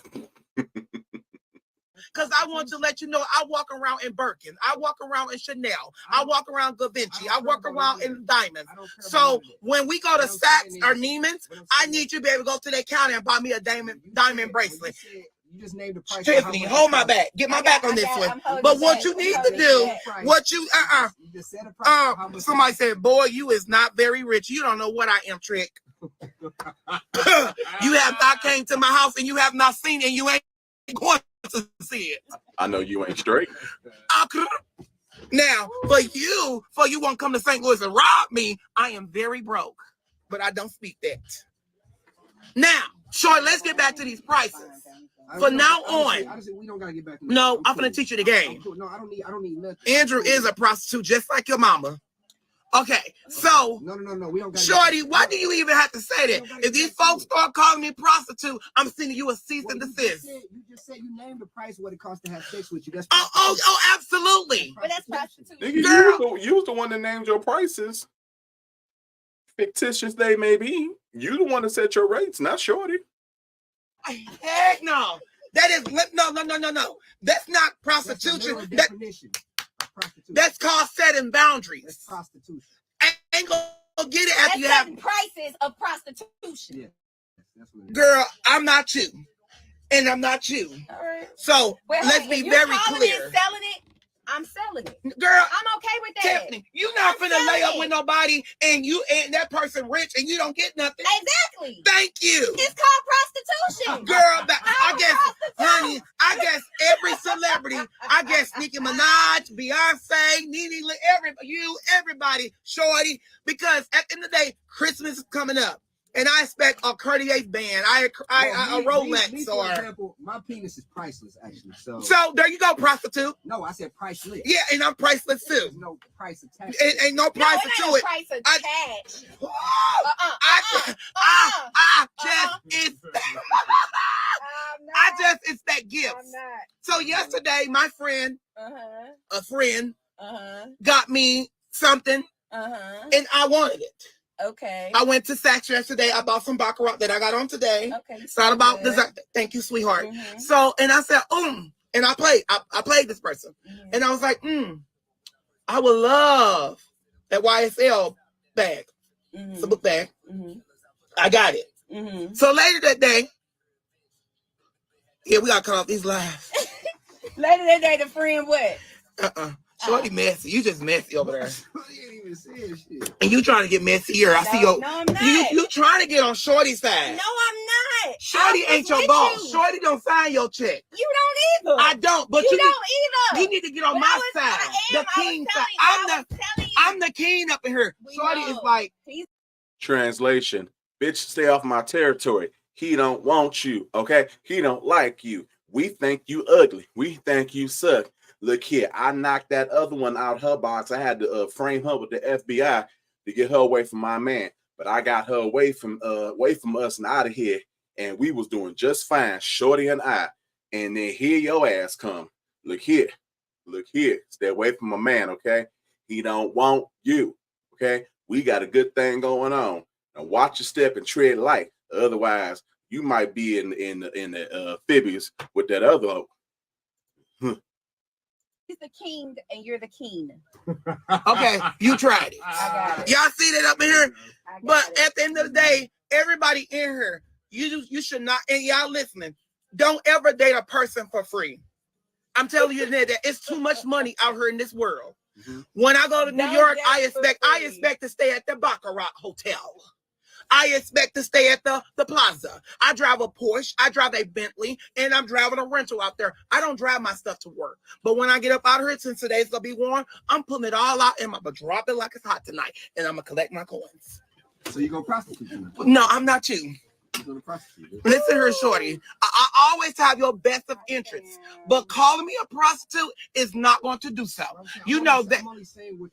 Because I want to let you know, I walk around in Birkin. I walk around in Chanel. I walk around Givenchy. I walk around in diamonds. So when we go to Saks or Neiman's, I need you to be able to go to that counter and buy me a diamond bracelet. You just named the price. Tiffany, hold my back. Get my back on this one. But what you need to do, somebody said, boy, you is not very rich. You don't know what I am, Trick. You have not came to my house and you have not seen it and you ain't going to see it. I know you ain't straight. Now, for you won't come to St. Louis and rob me, I am very broke. But I don't speak that. Now, Short, let's get back to these prices. From now on, we don't gotta get back. I'm gonna teach you the game. No, I don't need nothing. Andrew is a prostitute, just like your mama. Okay, so No. We don't got Shorty, why do you even have to say that? If these folks start calling me prostitute, I'm sending you a cease and desist. You just said you named the price what it costs to have sex with you. That's Oh, absolutely. But that's prostitution. Nigga, you was the one that named your prices. Fictitious they may be. You the one that set your rates, not Shorty. Heck no. That is no. That's not prostitution. That's called setting boundaries. That's prostitution. Ain't gonna get it after That's you have. setting prices of prostitution. Yeah. That's what it is. Girl, I'm not you, and I'm not you. All right. So Well, let's hey, be if very you're calling clear. it, selling it, I'm selling it. Girl, I'm okay with that. Tiffany, you not I'm finna lay up selling with it. nobody and that person rich and you don't get nothing. Exactly. Thank you. It's called prostitution. Girl, I I'm a guess, prostitute. honey, I guess every celebrity, I guess Nicki Minaj, Beyonce, Nene, everybody, Shorty, because at the end of the day, Christmas is coming up. And I expect a Cartier band, a Rolex, me, for example, my penis is priceless, actually. So there you go, prostitute. No, I said priceless. Yeah, and I'm priceless too. There's no price attached. Ain't no price it to ain't it. a price attached. It's that gift. I'm not. So yesterday, my friend, Uh-huh. a friend, Uh-huh. got me something, Uh-huh. and I wanted it. Okay. I went to Saks yesterday. I bought some baccarat that I got on today. Okay. It's not about good. design. Thank you, sweetheart. Mhm. So, and I said, and I played. I played this person, Mhm. and I was like, I would love that YSL bag. It's a book bag. Mhm. I got it. Mhm. So later that day, we gotta cut off these lives. Later that day, the friend what? Shorty messy. You just messy over there. You ain't even saying shit. And you trying to get messier. I see No, you. I'm not. You trying to get on Shorty's side. No, I'm not. Shorty I ain't was your with boss. you. Shorty don't sign your check. You don't either. I don't. But you don't you either. need to get on But my I side. am. The king side. I was telling you. I'm the king up in here. We Shorty know. is like, Translation: bitch, stay off my territory. He don't want you, okay? He don't like you. We think you ugly. We think you suck. Look here, I knocked that other one out her box. I had to frame her with the FBI to get her away from my man, but I got her away from us and out of here, and we was doing just fine, Shorty and I. And then here your ass come. Look here, stay away from my man, okay? He don't want you, okay? We got a good thing going on. Now watch your step and tread light. Otherwise, you might be in the amphibious with that other hoe. He's the king and you're the king. okay, you tried it. I got it. Y'all see that up in here? I got But it. at the end of the day, everybody in here, you should not, and y'all listening, don't ever date a person for free. I'm telling you that it's too much money out here in this world. Mm-hmm. When I go to New Don't York, date I for expect free. to stay at the Baccarat Hotel. I expect to stay at the Plaza. I drive a Porsche, I drive a Bentley, and I'm driving a rental out there. I don't drive my stuff to work. But when I get up out of here, since today's gonna be warm, I'm putting it all out and I'm gonna drop it like it's hot tonight. And I'm gonna collect my coins. So you gonna prostitute tonight? No, I'm not you. You gonna prostitute? Listen here, Shorty. I always have your best of interests, but calling me a prostitute is not going to do so. You know that.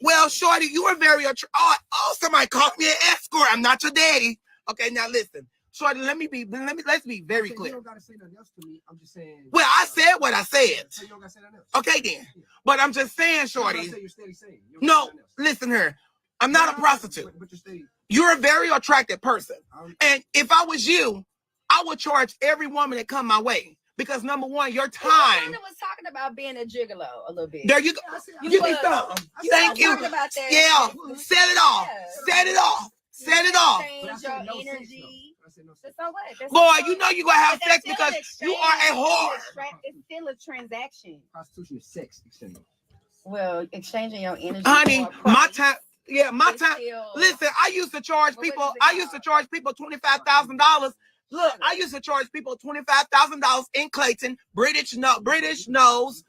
Well, Shorty, you are very somebody called me an escort. I'm not your daddy. Okay, now listen, Shorty. Let's be very clear. You don't gotta say nothing else to me. I'm just saying. Well, I said what I said. So you don't gotta say nothing else. Okay, then. But I'm just saying, Shorty. You're steady saying. No, listen here. I'm not a prostitute. But you're steady. You're a very attractive person. And if I was you, I would charge every woman that come my way. Because number one, your time. Wanda was talking about being a gigolo a little bit. There you go. Give me some. Thank you. About that. Yeah. Set it off. Yeah. Set it off. Set it off. Change your energy. So what? Boy, you know you're going to have sex because you are a whore. It's still a transaction. Prostitution is sex exchange. Well, exchanging your energy. Honey, for a my price. time. Yeah, my It's time. still- Listen, I used to charge What is people. it I used to charge people $25,000. Look, I used to charge people $25,000 in Clayton. British knows.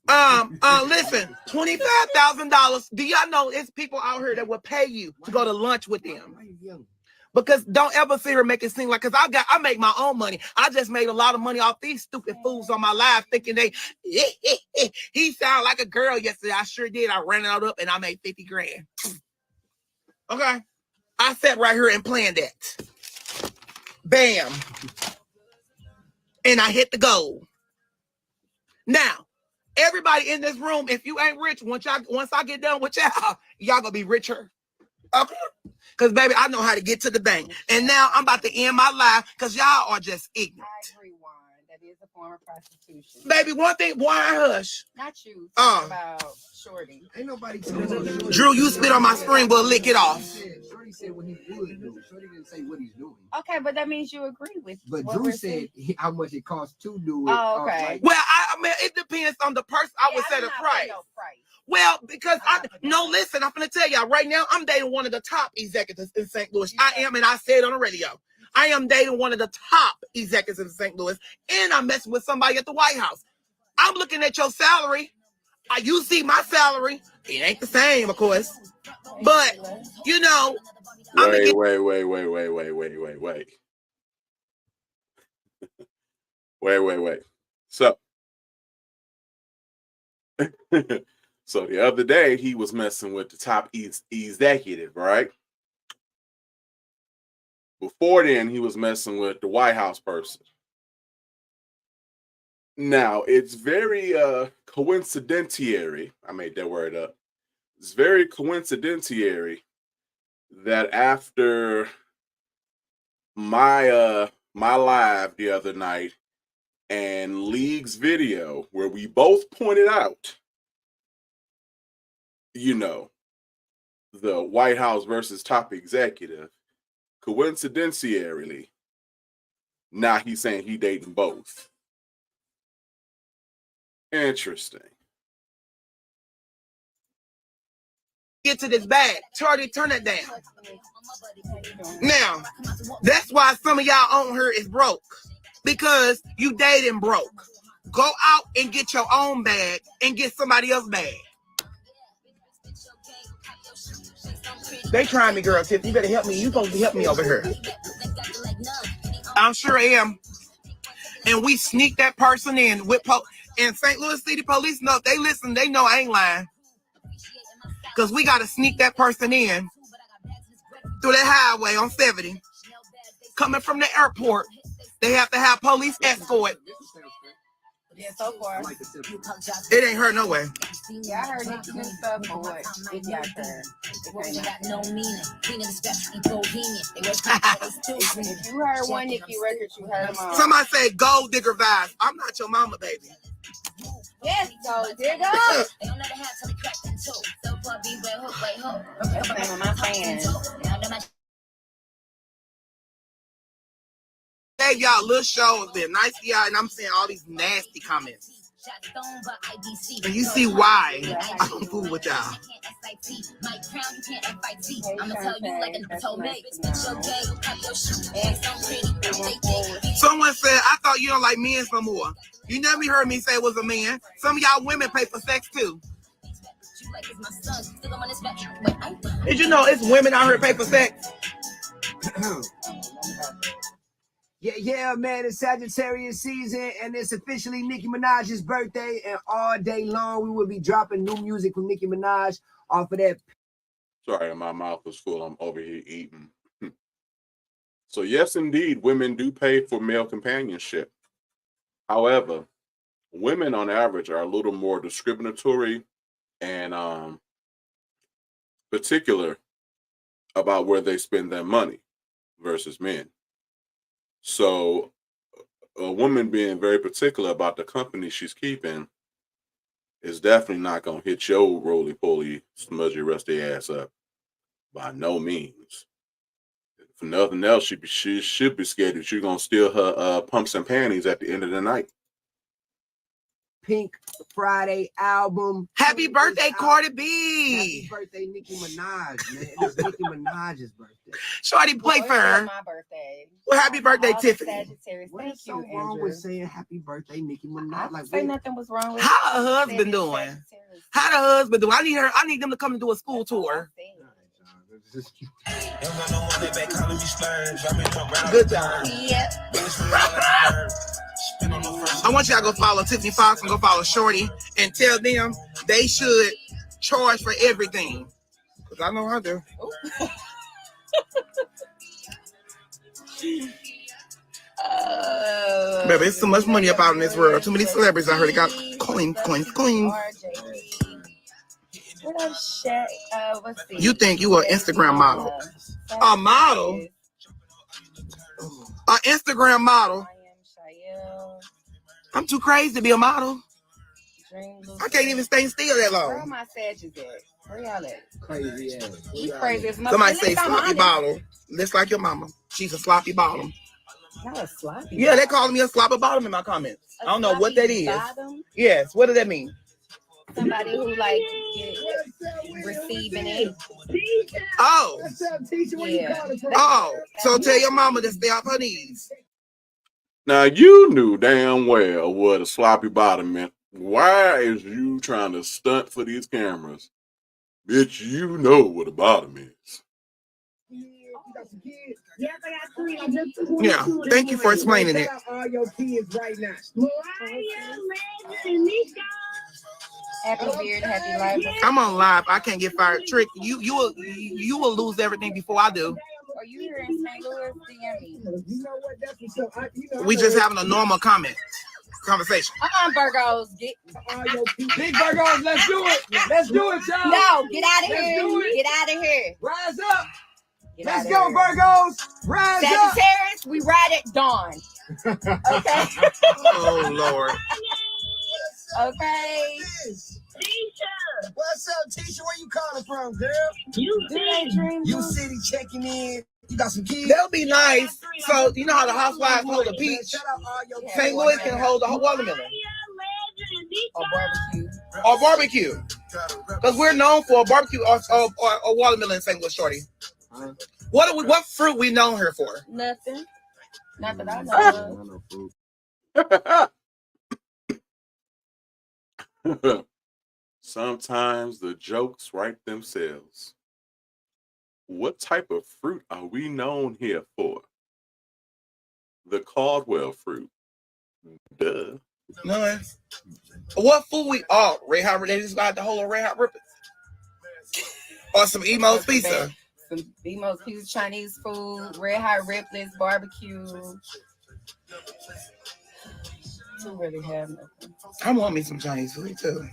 Listen, $25,000. Do y'all know it's people out here that will pay you to go to lunch with them? Because don't ever see her make it seem like, because I make my own money. I just made a lot of money off these stupid fools on my live thinking he sounded like a girl yesterday. I sure did. I ran it out up and I made 50 grand. Okay. I sat right here and planned that. Bam. And I hit the goal. Now, everybody in this room, if you ain't rich, once I get done with y'all gonna be richer. Okay? Because, baby, I know how to get to the bank. And now I'm about to end my life because y'all are just ignorant. I agree, Juan. That is a form of prostitution. Baby, one thing, why hush? Not you. About Shorty. Ain't nobody Drew, you spit on my screen, but lick it off. Shorty said what he would do. Shorty didn't say what he's doing. Okay, but that means you agree with. But Drew said how much it costs to do it. Oh, okay. Well, I mean, it depends on the person. I would set a price. No price. Well, because listen, I'm gonna tell y'all right now, I'm dating one of the top executives in St. Louis. I am, and I said on the radio, I am dating one of the top executives in St. Louis, and I'm messing with somebody at the White House. I'm looking at your salary. You see my salary. It ain't the same, of course. But, you know. Wait. Wait. So. So the other day, he was messing with the top executive, right? Before then, he was messing with the White House person. Now, it's very coincidentiary. I made that word up. It's very coincidentiary that after my live the other night and League's video, where we both pointed out, you know, the White House versus top executive, coincidentially, now he's saying he dating both. Interesting. Get to this bag. Charlie, turn it down. Now, that's why some of y'all on here is broke. Because you dating broke. Go out and get your own bag and get somebody else's bag. They trying me, girl. Tiff, you better help me. You supposed to help me over here. I'm sure I am. And we sneak that person in with and St. Louis City Police know, they listen, they know I ain't lying. Because we got to sneak that person in through that highway on 70. Coming from the airport, they have to have police escort. Yeah, so far. It ain't hurt no way. Yeah, I heard Nicki new stuff, but what? It got there. If you heard one Nicki record, you heard them all. Somebody say gold digger vibes. I'm not your mama, baby. Yes, gold digger. That's one of my fans. Gave y'all a little show. Been nice to y'all, and I'm saying all these nasty comments. And you see why I don't fool with y'all. Someone said, I thought you don't like men no more. You never heard me say it was a man. Some of y'all women pay for sex too. Did you know it's women out here pay for sex? Yeah, man, it's Sagittarius season, and it's officially Nicki Minaj's birthday, and all day long we will be dropping new music from Nicki Minaj off of that. Sorry, my mouth was full. I'm over here eating. So yes, indeed, women do pay for male companionship. However, women on average are a little more discriminatory and particular about where they spend their money versus men. So a woman being very particular about the company she's keeping is definitely not going to hit your roly-poly, smudgy, rusty ass up. By no means. If nothing else, she should be scared that you're going to steal her pumps and panties at the end of the night. Pink Friday album. Happy birthday, Cardi B. Happy birthday, Nicki Minaj, man. It's Nicki Minaj's birthday. Shorty, play for her. My birthday. Well, happy birthday, Tiffany. Sagittarius. What Thank is so you, wrong Andrew. with saying happy birthday, Nicki Minaj? I say nothing was wrong with How her husband doing? How the husband doing? I need them to come and do a school tour. Good job. Yep. I want y'all to go follow Tiffany Fox and go follow Shorty and tell them they should charge for everything. Because I know I do. Baby, it's too much money up out in this world. Too many celebrities I heard got coins. What else? What's the You think you an Instagram model? A model? An Instagram model? I'm too crazy to be a model. I can't even stay still that Where long. my Sagittarius at? Where y'all at? Crazy ass. He crazy as Somebody say sloppy bottle. Looks like your mama. She's a sloppy bottom. Not a sloppy. Yeah, they calling me a sloppy bottom in my comments. I don't know what that is. Bottom? Yes, what does that mean? Somebody who like receiving it. Oh. What's up, teacher? Where you Yeah. calling from? Oh, so tell your mama to stay off her knees. Now you knew damn well what a sloppy bottom meant. Why is you trying to stunt for these cameras? Bitch, you know what a bottom is. Yes, I got 3. I just took one Yeah, to it. thank you for explaining it. Shout out all your kids right now. Happy beard, happy life. I'm on live. I can't get fired. Trick, you will lose everything before I do. Are you here in St. Louis? DM me. You know what? That's what's up. We just having a normal conversation. Virgos. Get all your kids. Big Virgos, let's do it. Let's do it, y'all. no, get out of Let's here. do it. Get out of here. Rise up. Get Let's outta go, here. Virgos. Rise up. Sagittarius, we ride at dawn. Okay. Oh Lord. Okay. What's up, Tisha? Where you calling from, girl? You City checking in. You got some kids? That'll be nice. So you know how the housewives hold a peach? Shout out all your St. Louis can hold a whole watermelon Or barbecue. or barbecue. Because we're known for a barbecue or watermelon in St. Louis, Shorty. What fruit we known her for? Nothing. Not that I know of. Sometimes the jokes write themselves. What type of fruit are we known here for? The Caldwell fruit. Duh. No. What food we Red Hot? They just got the whole Red Hot Rippers. Or some Emo's pizza. Some Emo's pizza, Chinese food, Red Hot Ripley's, barbecue. Don't really have nothing. I want me some Chinese food too.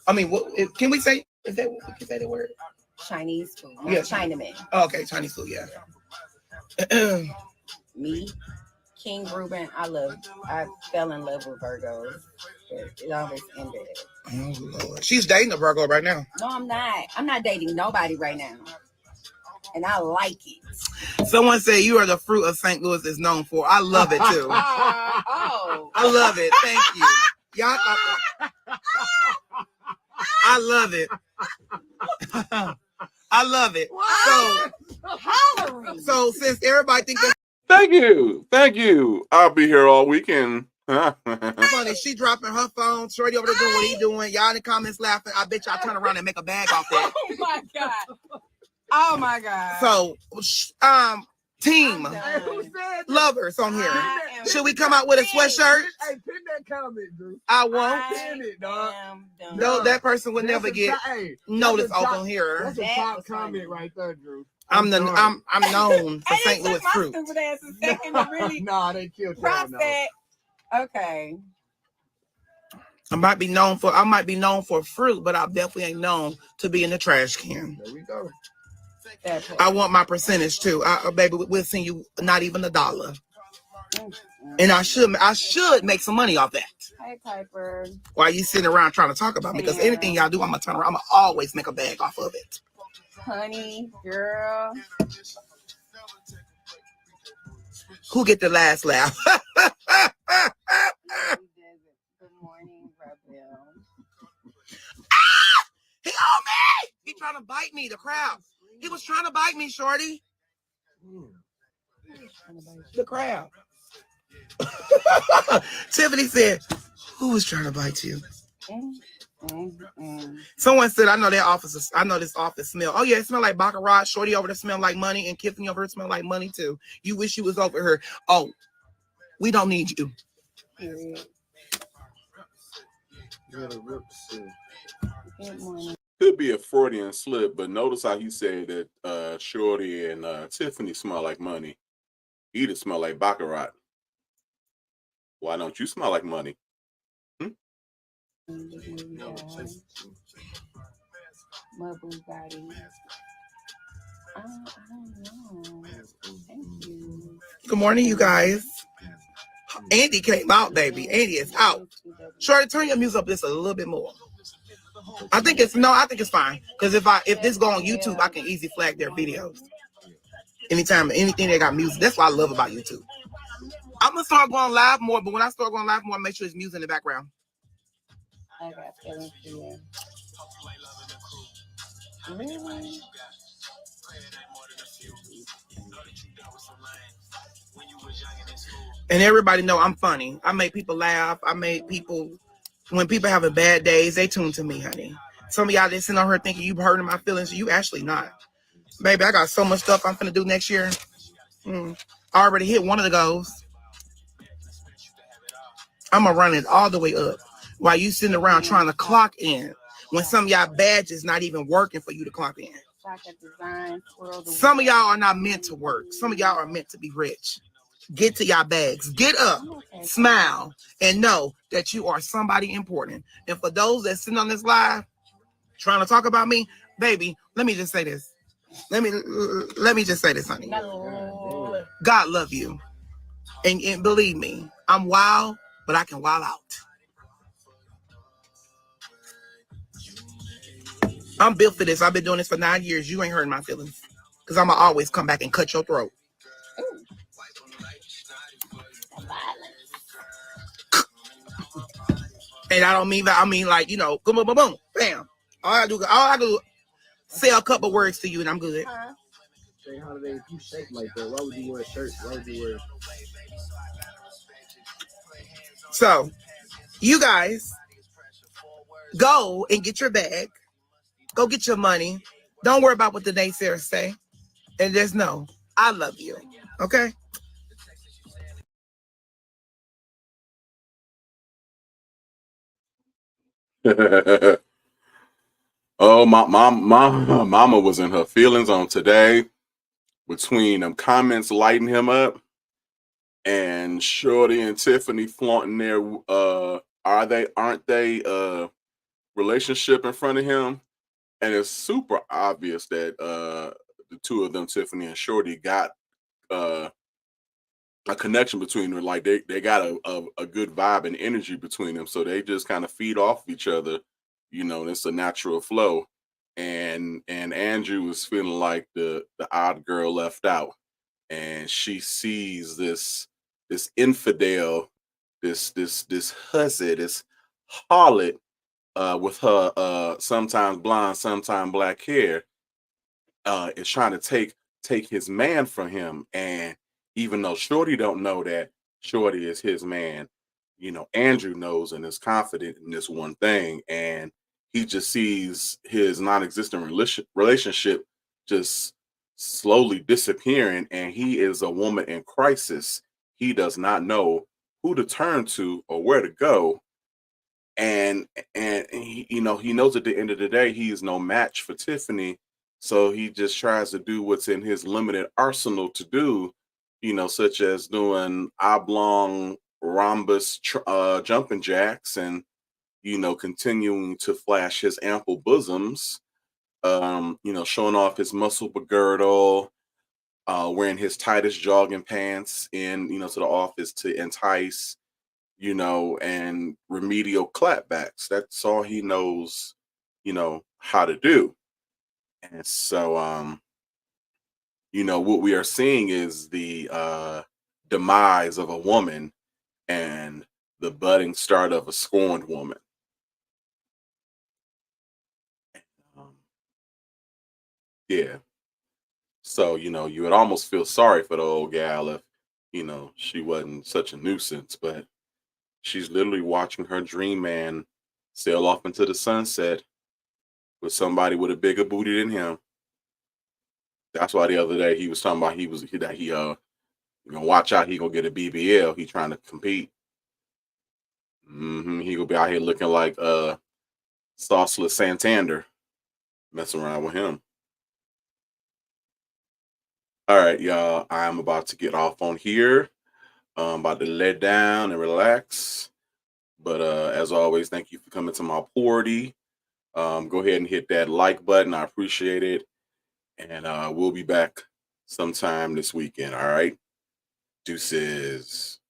I mean, can we say? Is that what we can say the word? Chinese food. Yeah. Chinaman. Oh, okay, Chinese food. Yeah. Me, King Ruben. I fell in love with Virgos. It always ended. Oh Lord, she's dating a Virgo right now. No, I'm not. I'm not dating nobody right now, and I like it. Someone say you are the fruit of St. Louis is known for. I love it too. Oh, I love it. Thank you. Y'all thought that. I love it. I love it. So since everybody thinks that Thank you. I'll be here all weekend. funny, she dropping her phone, Shorty over there doing what he doing. Y'all in the comments laughing. I bet y'all turn around and make a bag off that. Oh my god. So, team lovers on here. Should we come out with a sweatshirt? Hey, pin that comment, Drew. I won't. Pin it, dog. No, that person would never get notice on here. That's a top comment right there, Drew. I'm known for St. Louis fruit. Nah, they killed y'all. Okay. I might be known for fruit, but I definitely ain't known to be in the trash can. There we go. I want my percentage too. Baby, we'll send you not even $1. And I should make some money off that. Hey, Piper. While you sitting around trying to talk about me, because anything y'all do, I'm gonna turn around. I'm gonna always make a bag off of it. Honey, girl. Who get the last laugh? Good morning, Rebel. He on me! He trying to bite me, the crowd. He was trying to bite me, Shorty. The crowd. Tiffany said, who was trying to bite you? Someone said, I know this office smell. Oh, yeah, it smell like Baccarat. Shorty over there smell like money. And Tiffany over here smell like money, too. You wish you was over here. Oh, we don't need you. Could be a Freudian slip, but notice how he said that Shorty and Tiffany smell like money. He just smell like Baccarat. Why don't you smell like money? I don't know. Thank you. Good morning, you guys. Andy came out, baby. Andy is out. Shorty, turn your music up just a little bit more. I think it's fine. Because if this go on YouTube, I can easily flag their videos. Anytime, anything they got music. That's what I love about YouTube. I'm gonna start going live more, but when I start going live more, make sure there's music in the background. I got feelings for you. Really? And everybody know I'm funny. I make people laugh. When people having bad days, they tune to me, honey. Some of y'all that sitting on her thinking you hurting my feelings, you actually not. Baby, I got so much stuff I'm finna do next year. I already hit one of the goals. I'm gonna run it all the way up while you sitting around trying to clock in when some of y'all badges not even working for you to clock in. Some of y'all are not meant to work. Some of y'all are meant to be rich. Get to y'all bags. Get up, smile, and know that you are somebody important. And for those that sitting on this live trying to talk about me, baby, let me just say this. Let me just say this, honey. God love you. And believe me, I'm wild, but I can wild out. I'm built for this. I've been doing this for 9 years. You ain't hurting my feelings. Because I'm going to always come back and cut your throat. And I don't mean that. I mean like, boom, boom, boom, boom, bam. All I do say a couple words to you and I'm good. Say holiday, if you shake like that, why would you wear a shirt? Why would you wear? So, you guys, go and get your bag. Go get your money. Don't worry about what the naysayers say. And just know, I love you. Okay? Oh, my mama was in her feelings on today between them comments lighting him up and Shorty and Tiffany flaunting their aren't they relationship in front of him. And it's super obvious that the two of them, Tiffany and Shorty, got a connection between them. Like they got a good vibe and energy between them. So they just kind of feed off each other, and it's a natural flow. And Andrew was feeling like the odd girl left out. And she sees this infidel, this hussy, this harlot with her sometimes blonde, sometimes black hair, is trying to take his man from him. And even though Shorty don't know that Shorty is his man, Andrew knows and is confident in this one thing. And he just sees his non-existent relationship just slowly disappearing. And he is a woman in crisis. He does not know who to turn to or where to go. And he, he knows at the end of the day, he is no match for Tiffany. So he just tries to do what's in his limited arsenal to do, such as doing oblong rhombus jumping jacks and, continuing to flash his ample bosoms, showing off his muscle girdle, wearing his tightest jogging pants in, to the office to entice, and remedial clapbacks. That's all he knows, how to do. And so, what we are seeing is the demise of a woman and the budding start of a scorned woman. Yeah. So, you would almost feel sorry for the old gal if, she wasn't such a nuisance, but she's literally watching her dream man sail off into the sunset with somebody with a bigger booty than him. That's why the other day he was talking about you gonna watch out, he gonna get a BBL. He trying to compete. He gonna be out here looking like Sauceless Santander, messing around with him. All right, y'all. I'm about to get off on here. I'm about to let down and relax. But as always, thank you for coming to my party. Go ahead and hit that like button. I appreciate it. And we'll be back sometime this weekend. All right. Deuces.